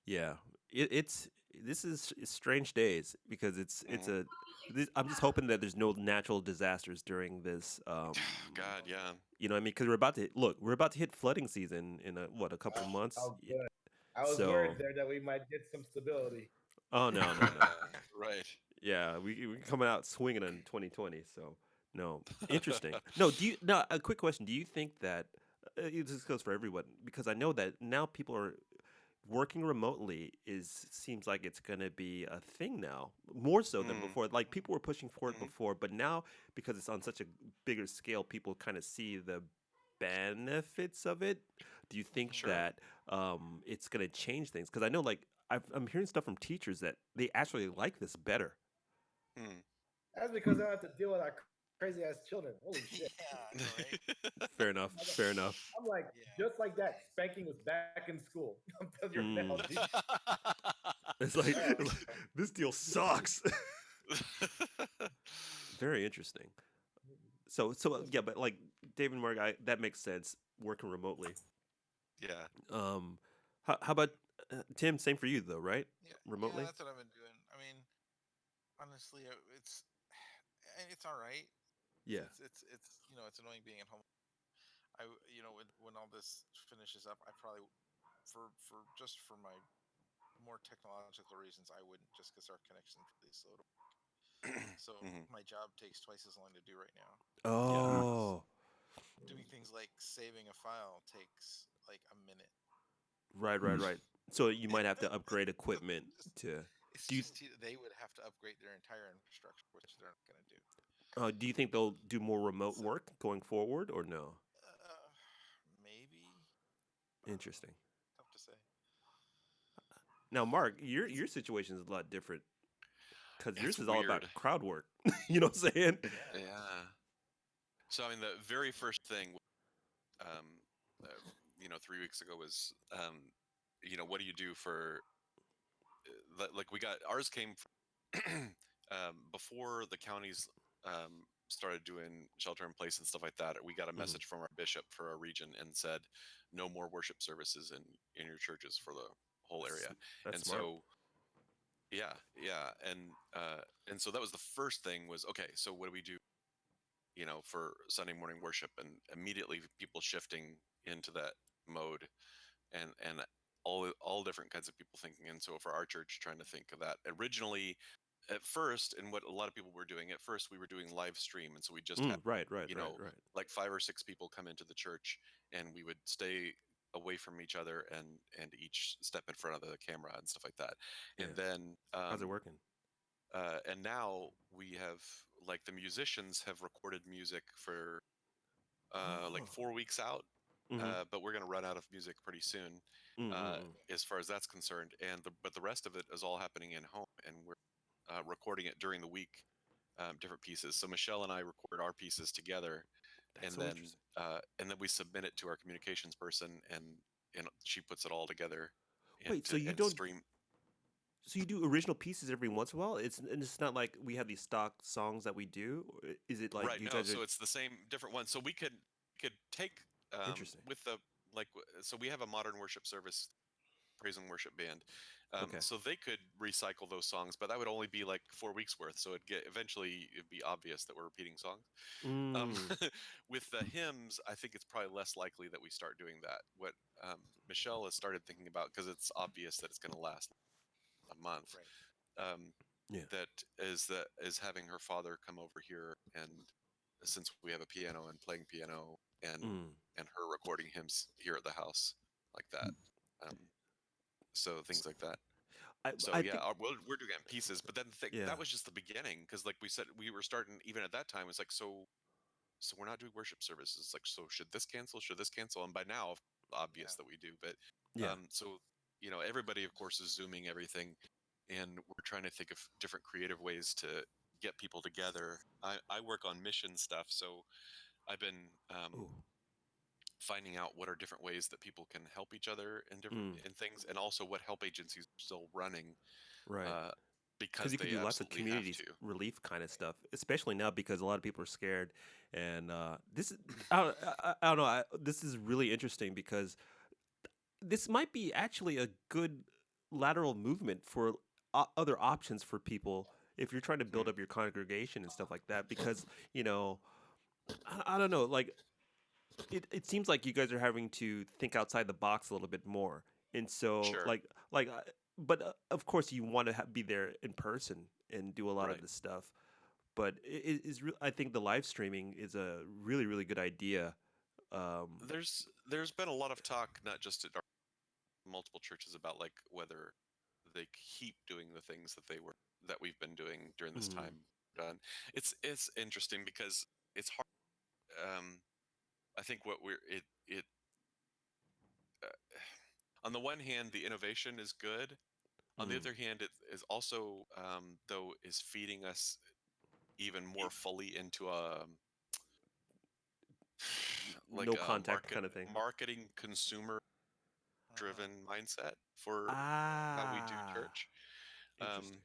Yeah. It's strange days because I'm just hoping that there's no natural disasters during this. God, yeah. You know what I mean? Because we're about to hit flooding season in a couple of months. Oh, good. I was So- worried there that we might get some stability. Oh no. Right. Yeah, we're coming out swinging in 2020. So no, interesting. No, a quick question. Do you think that this goes for everyone? Because I know that now people are working remotely seems like it's going to be a thing now, more so than before. Like people were pushing for it before, but now because it's on such a bigger scale, people kind of see the benefits of it. Do you think Sure. that it's going to change things? Because I know, like, I'm hearing stuff from teachers that they actually like this better. That's because I don't have to deal with our crazy ass children. Holy shit. Yeah, I know, right? Fair enough. Fair enough. I'm like, Yeah. just like that, spanking was back in school. I'm telling you right now, Mm. dude. It's like this deal sucks. Very interesting. So yeah, but like David and Mark, that makes sense. Working remotely. Yeah. How about Tim? Same for you though, right? Yeah, Remotely. Yeah, that's what I've been doing. I mean, honestly, it's all right. Yeah. It's it's annoying being at home. When all this finishes up, I probably for my more technological reasons, I wouldn't just because our connection's really slow. So my job takes twice as long to do right now. Oh, Doing things like saving a file takes like a minute. right. So you might have to upgrade equipment to. It's Do you- just they would have to upgrade their entire infrastructure, which they're not going to do. Do you think they'll do more remote work going forward, or no? Maybe. Interesting. Tough to say. Now, Mark, your situation is a lot different because yours It's is all about weird. crowd work. You know what I'm saying? Yeah. So I mean, the very first thing, 3 weeks ago was, what do you do for like we got ours came from before the counties started doing shelter in place and stuff like that. We got a Mhm. message from our bishop for our region and said no more worship services in your churches for the whole That's, area. that's And smart. so yeah, and so that was the first thing was okay. So what do we do? For Sunday morning worship, and immediately people shifting into that mode, and all different kinds of people thinking. And so for our church, trying to think of that originally, at first, and what a lot of people were doing at first, we were doing live stream, and so we just had Right. you know like 5 or 6 people come into the church, and we would stay away from each other and each step in front of the camera and stuff like that. Yeah. And then How's it working? and now we have like the musicians have recorded music for like Oh. 4 weeks out, Mhm. but we're going to run out of music pretty soon, Mm-mm. as far as that's concerned. But the rest of it is all happening in home, and we're recording it during the week, different pieces. So Michelle and I record our pieces together, That's and so then interesting. we submit it to our communications person, and she puts it all together Wait, so you and don't stream. so you do original pieces every once in a while? It's not like we have these stock songs that we do. Or is it like Right. you No. guys are So it's the same, different one. So we could take interesting? with the so we have a modern worship service praise and worship band. Okay. So they could recycle those songs, but that would only be like 4 weeks worth. So it'd be obvious that we're repeating songs. Um, Mm. with the hymns, I think it's probably less likely that we start doing that. What Michelle has started thinking about, because it's obvious that it's going to last a month. Right. Yeah. That is having her father come over here, and since we have a piano, and playing piano, and Mm. her recording hymns here at the house like that. Um, so things like that. So I yeah, think we're doing it in pieces, but then yeah. that was just the beginning, because like we said, we were starting even at that time. It's like, so we're not doing worship services. It's like, so should this cancel? Should this cancel? And by now, obvious Yeah. that we do. But Yeah. so everybody of course is zooming everything, and we're trying to think of different creative ways to get people together. I work on mission stuff, so I've been Oh. finding out what are different ways that people can help each other in different Mm. in things, and also what help agencies are still running, Right. uh, Because because you can they do lots of absolutely have community to. relief kind of stuff, especially now because a lot of people are scared. And this is I don't know. This is really interesting because this might be actually a good lateral movement for other options for people if you're trying to build Hmm. up your congregation and stuff like that. Because you know, I don't know, like it seems like you guys are having to think outside the box a little bit more, and so Sure. but of course you want to be there in person and do a lot of Right. this stuff. But I think the live streaming is a really good idea. Um, There's been a lot of talk, not just at our multiple churches, about like whether they keep doing the things that we've been doing during this mm, time. Done. It's interesting because it's hard. Um, I think what we're it uh, on the one hand, the innovation is good. On the mm, other hand, it is also, though, is feeding us even more fully into a like no a contact kind of thing. marketing consumer driven Mm, mindset for how we do Ah, church, interesting.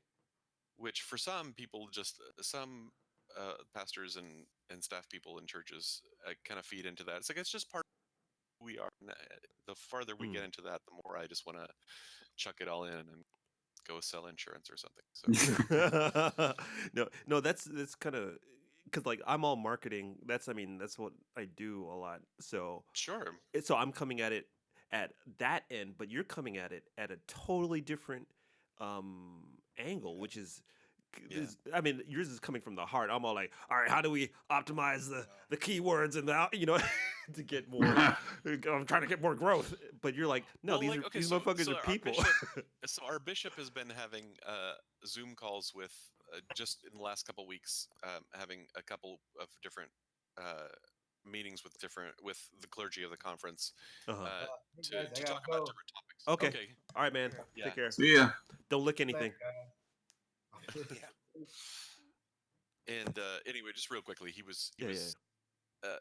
which for some people, just some pastors and staff people in churches kind of feed into that. It's like it's just part of who we are. And the farther we Mm. get into that, the more I just want to chuck it all in and go sell insurance or something. So No, that's kind of because like I'm all marketing. I mean, that's what I do a lot. sure, So I'm coming at it at that end, but you're coming at it at a totally different angle, which yeah. I mean, yours is coming from the heart. I'm all like, all right, how do we optimize no. the keywords and to get more? I'm trying to get more growth, but you're like, no, Well, like, okay, these motherfuckers so are people. our bishop has been having Zoom calls with just in the last couple weeks, having a couple of different uh, meetings with the clergy of the conference, Uh-huh. uh, Hey to guys, I to gotta talk about go. different topics. Okay. Okay, All right, man. Okay. yeah, Take care. See ya. Don't lick Later, anything. guys. yeah. And anyway, just real quickly, Yeah. uh,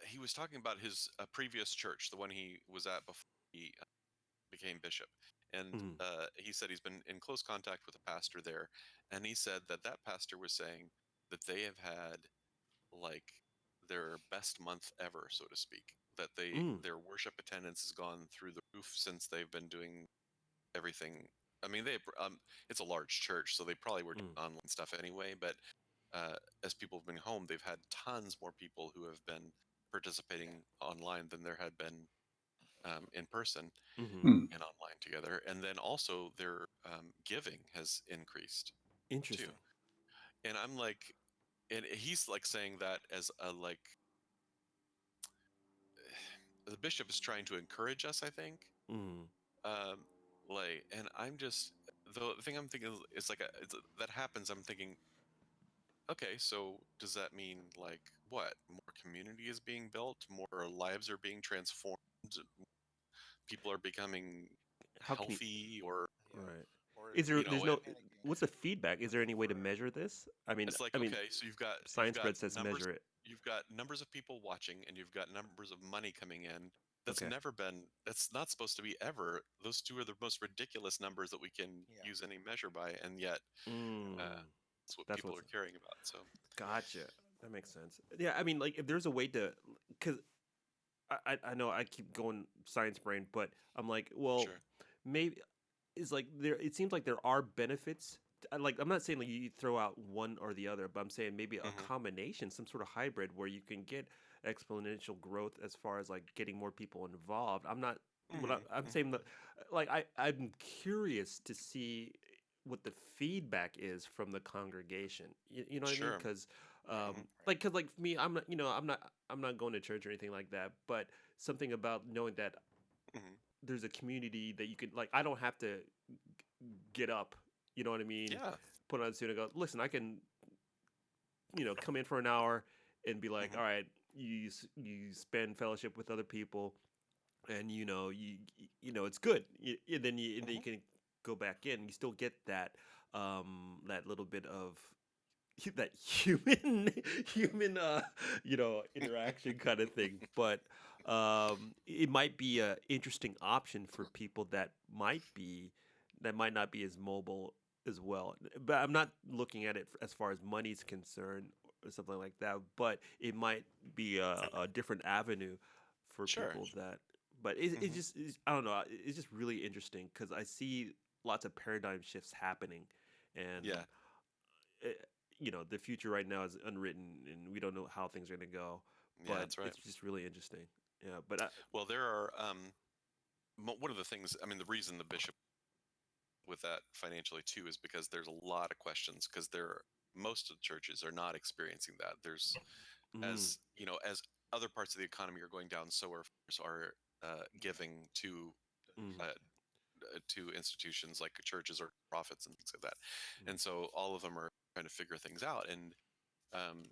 he was talking about his previous church, the one he was at before he became bishop, and Mhm. he said he's been in close contact with a pastor there, and he said that that pastor was saying that they have had like their best month ever, so to speak. That Mm. their worship attendance has gone through the roof since they've been doing everything. I mean, it's a large church, so they probably were doing Mm. online stuff anyway. But as people have been home, they've had tons more people who have been participating online than there had been in person Mhm. Hmm. and online together. And then also their giving has increased too. Interesting. And I'm like, and he's like saying that as a like, the bishop is trying to encourage us, I think. Mm. Um, and I'm just the thing I'm thinking is like that happens. I'm thinking, okay, so does that mean like what? More community is being built, more lives are being transformed, people are becoming How can you? healthy, or Yeah. Right. Or Is there? you There's know, no. panicking What's the feedback? Is there any way to for measure this? I mean, it's like, I mean, okay, so you've science got spread says numbers, measure it. you've got numbers of people watching, and you've got numbers of money coming in. That's Okay. never been. That's not supposed to be ever. Those two are the most ridiculous numbers that we can yeah. use any measure by, and yet Mm. that's what That's people what's. are caring about. So Gotcha. That makes sense. Yeah. I mean, like, if there's a way to, because I know I keep going science brain, but I'm like, well, sure. maybe is like there. It seems like there are benefits. Like, I'm not saying like you throw out one or the other, but I'm saying maybe a Hmm. combination, some sort of hybrid where you can get exponential growth as far as like getting more people involved. I'm not. What Hmm. I'm Hmm. saying that, like, I'm curious to see what the feedback is from the congregation. You know what I mean? Sure. Because Hmm. like, cause like for me, I'm not, I'm not going to church or anything like that, but something about knowing that Hmm. there's a community that you can, like, I don't have to get up, you know what I mean? Yeah. Put on a suit and go, listen, I can, come in for an hour and be like, Hmm. all right, you spend fellowship with other people, and it's good. And then you Hmm. can go back in. You still get that little bit of that human interaction kind of thing, but it might be a interesting option for people that might not be as mobile as well. But I'm not looking at it as far as money's concerned or something like that, but it might be a different avenue for Sure. people that. But it Hmm. just I don't know, it's just really interesting because I see lots of paradigm shifts happening, and Yeah. eh, the future right now is unwritten, and we don't know how things are going to go. Yeah. But That's right. it's just really interesting. Yeah, but Well, there are one of the things. I mean, the reason the bishop with that financially too is because there's a lot of questions, because most of the churches are not experiencing that. There's, mm, as you know, as other parts of the economy are going down, so are giving mm, uh, to institutions like churches or profits and things like that. mm, And so all of them are trying to figure things out. Um,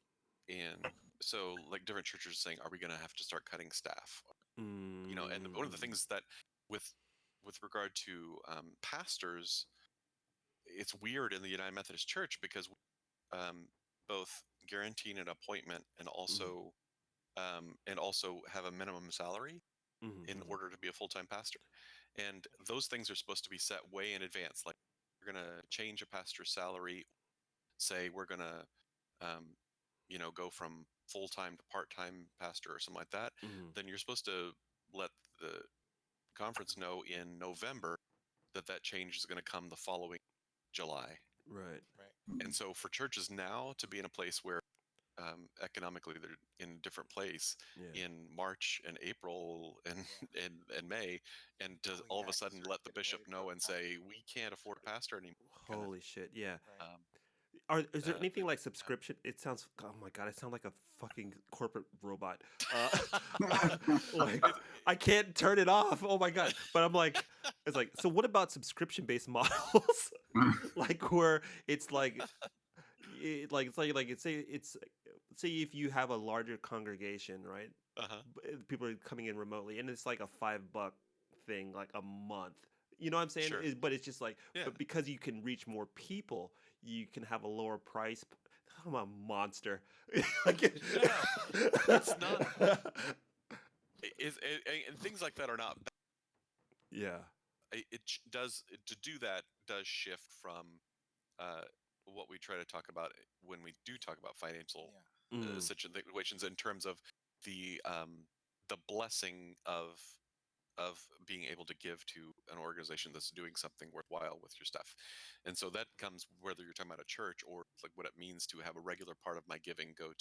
and so like different churches are saying, are we going to have to start cutting staff? And one of the mm, things that with regard to pastors, it's weird in the United Methodist Church because um, both guaranteeing an appointment mm, and also have a minimum salary mm, in mm, order to be a full-time pastor. And those things are supposed to be set way in advance. Like, we're going to change a pastor's salary, say we're going to, go from full-time to part-time pastor or something like that. mm. Then you're supposed to let the conference know in November that that change is going to come the following July. Right. Right. And so for churches now to be in a place where economically they're in a different place Yeah. in March and April and Yeah. and May, and to Pulling all of a back and sudden start let the getting bishop ready for know and say we can't afford a pastor anymore, kind of Holy shit. Yeah. right. Is there anything like yeah. subscription? It sounds. Oh my god, I sound like a fucking corporate robot. Like, It's- I can't turn it off. Oh my god. But I'm like, it's like, so what about subscription based models? Like, where it's like, say if you have a larger congregation, right? uh-huh. People are coming in remotely, and it's like a $5 thing, like a month. You know what I'm saying? Sure. But it's just like, Yeah. but because you can reach more people, you can have a lower price. I'm a monster. Like, It's not. And things like that are not bad. Yeah. to do that does shift from what we try to talk about when we do talk about financial Yeah. situations, in terms of the blessing of being able to give to an organization that's doing something worthwhile with your stuff. And so that comes whether you're talking about a church or like what it means to have a regular part of my giving go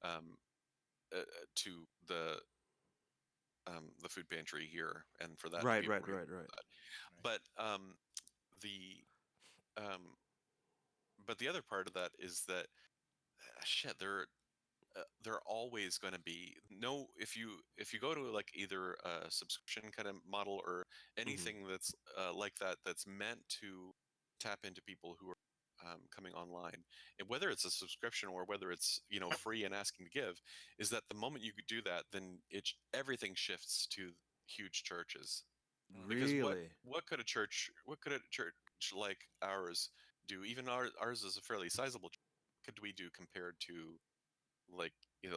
um, to the food pantry here, and for that to Right, be right, able to right, right. that. But the um, but the other part of that is that shit, they're always going to be no if you go to like either a subscription kind of model or anything that's like that, that's meant to tap into people who are coming online, and whether it's a subscription or whether it's free and asking to give, is that the moment you could do that, then everything shifts to huge churches. Because Really? what could a church like ours do? Even ours is a fairly sizable church. What could we do compared to like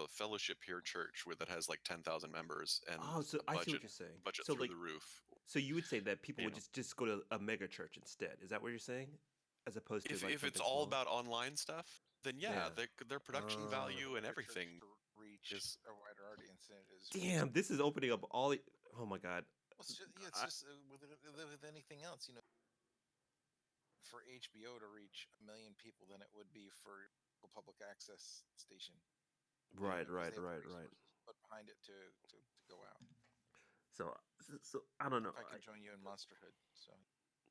fellowship here church where that has like 10,000 members and Oh, so a I see what budget you're saying. budget So through like, the roof. so you would say that people you would know just go to a mega church instead. Is that what you're saying? As opposed to like if it's something all small? about online stuff, then yeah, Yeah. their production Uh, value and For a church everything to reach is a wider audience than it is. damn, this is opening up all. Oh my god. Well, it's just, yeah, it's I, just with anything else, for HBO to reach 1 million people than it would be for a public access station. right, Because right, they have right, the right. resources put behind it to go out. So, so I don't know. If I could join you in Monsterhood, so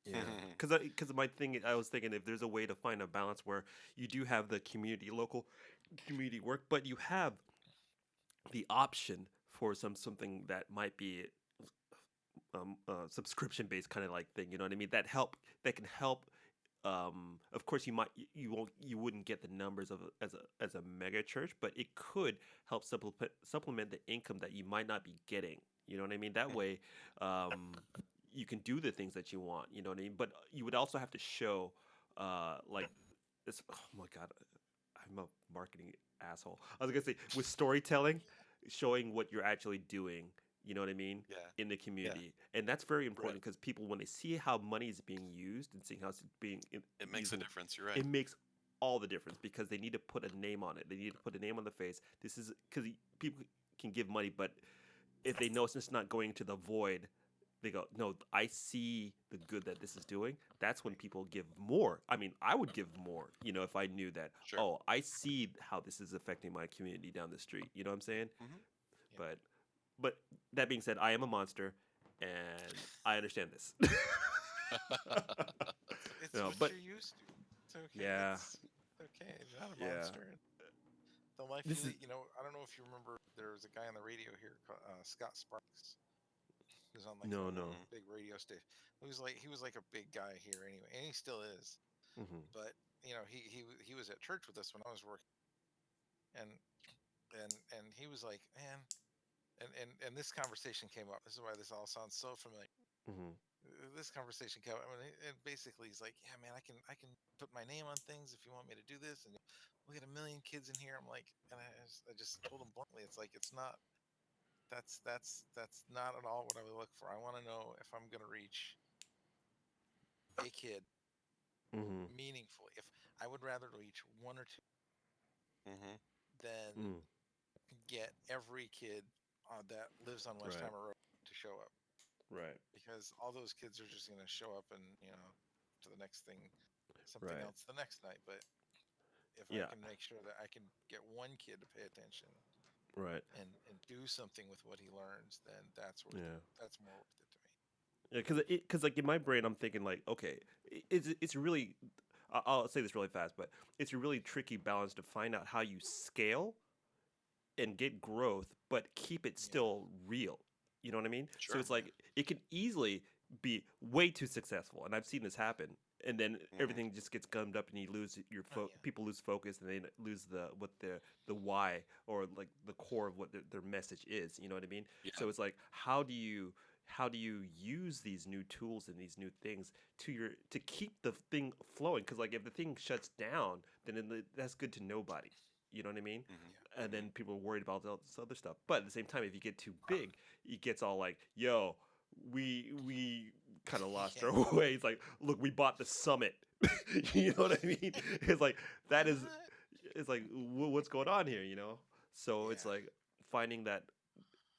Yeah, because my thing, I was thinking if there's a way to find a balance where you do have the local community work, but you have the option for something that might be subscription based kind of like thing. You know what I mean? That can help. Of course, you wouldn't get the numbers of as a mega church, but it could help supplement the income that you might not be getting. You know what I mean? That way, you can do the things that you want. You know what I mean? But you would also have to show, like this. Oh my god, I'm a marketing asshole. I was gonna say with storytelling, showing what you're actually doing. You know what I mean? yeah, In the yeah, community, and that's very right. important because people, when they see how money is being used and seeing how it's being It makes used, a difference. You're right. it makes all the difference because they need to put a name on it. They need to put a name on the face. This is because people can give money, but if they know it's just not going to the void, they go, no, I see the good that this is doing. That's when people give more. I mean, I would give more, if I knew that, Sure. oh, I see how this is affecting my community down the street. You know what I'm saying? Mhm. Yeah. But that being said, I am a monster, and I understand this. it's No, what but you're used to. It's okay. yeah, It's okay. You're not a yeah. monster. The life This you is lead, I don't know if you remember, there was a guy on the radio here called Scott Sparks. He was on like no, a no. big radio station. He was like a big guy here anyway, and he still is. Hmm. But he was at church with us when I was working, and he was like, man, and this conversation came up. This is why this all sounds so familiar. Hmm. This conversation came up, and basically he's like, yeah, man, I can put my name on things if you want me to do this, and we got 1 million kids in here. I'm like, and I just told him bluntly, it's like it's not. That's not at all what I would look for. I want to know if I'm going to reach a kid Hmm. meaningfully. If I would rather reach one or two Mhm. than Mm. get every kid that lives on Right, Westheimer Road to show up, right, because all those kids are just going to show up and to the next thing, something right. else the next night. But if I Yeah, can make sure that I can get one kid to pay attention right. and do something with what he learns, then that's worth Yeah. it. That's more worth it to me. Yeah, because like in my brain, I'm thinking like, okay, it's really, I'll say this really fast, but it's a really tricky balance to find out how you scale and get growth, but keep it Yeah. still real. You know what I mean? So Sure. it's like it can easily be way too successful, and I've seen this happen. And then Mhm. everything just gets gummed up, and you lose Oh, yeah. people lose focus, and they lose the why or like the core of what their message is. You know what I mean? Yeah. So it's like how do you use these new tools and these new things to keep the thing flowing? Because like if the thing shuts down, then that's good to nobody. You know what I mean? Mhm. Yeah. And then people are worried about all this other stuff. But at the same time, if you get too big, it gets all like, "Yo, we kind of lost Yeah. our way. It's like, look, we bought the summit. You know what I mean? It's like that is. What? It's like what's going on here? So it's Yeah. like finding that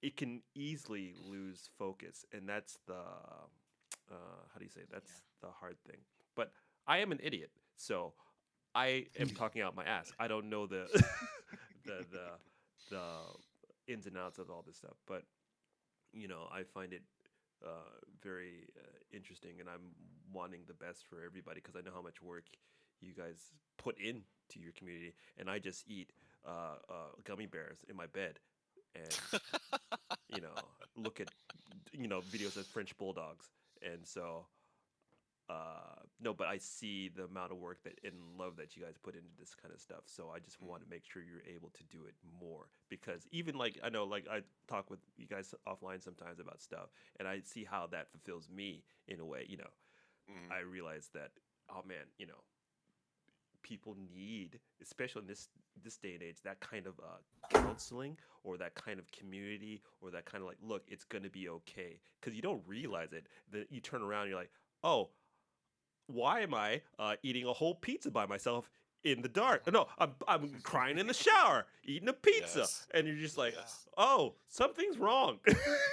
it can easily lose focus, and that's the how do you say it? That's the hard thing. But I am an idiot, so I am talking out my ass. I don't know the the ins and outs of all this stuff, but I find it very interesting, and I'm wanting the best for everybody because I know how much work you guys put into your community, and I just eat gummy bears in my bed, and look at videos of French bulldogs, and so no, but I see the amount of work that and love that you guys put into this kind of stuff. So I just want to make sure you're able to do it more because even like I know like I talk with you guys offline sometimes about stuff, and I see how that fulfills me in a way. Mhm. I realize that oh man, people need, especially in this day and age, that kind of counseling or that kind of community or that kind of like, look, it's gonna be okay, because you don't realize it. Then you turn around, and you're like, oh, why am I eating a whole pizza by myself in the dark? No, I'm crying in the shower, eating a pizza, Yes. and you're just like, Yes. oh, something's wrong.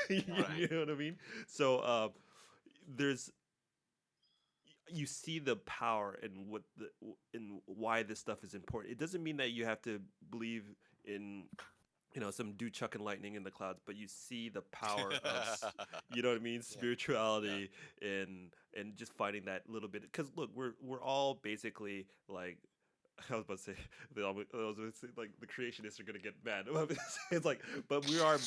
you, Right. you know what I mean? So there's you see the power and and why this stuff is important. It doesn't mean that you have to believe in some dude chucking lightning in the clouds, but you see the power of you know what I mean, spirituality and just finding that little bit. Because look, we're all basically like. I was about to say, I was going to say, like the creationists are gonna get mad. It's like, but we are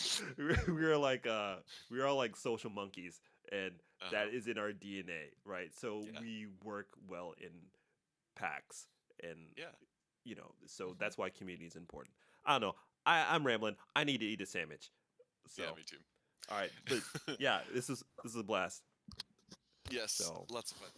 like social monkeys, and that Uh-huh. is in our DNA, right? So Yeah. we work well in packs, and Yeah. so that's why community is important. I don't know. I'm rambling. I need to eat a sandwich. So, Yeah, me too. all right, but yeah, this is a blast. Yes, So. lots of fun.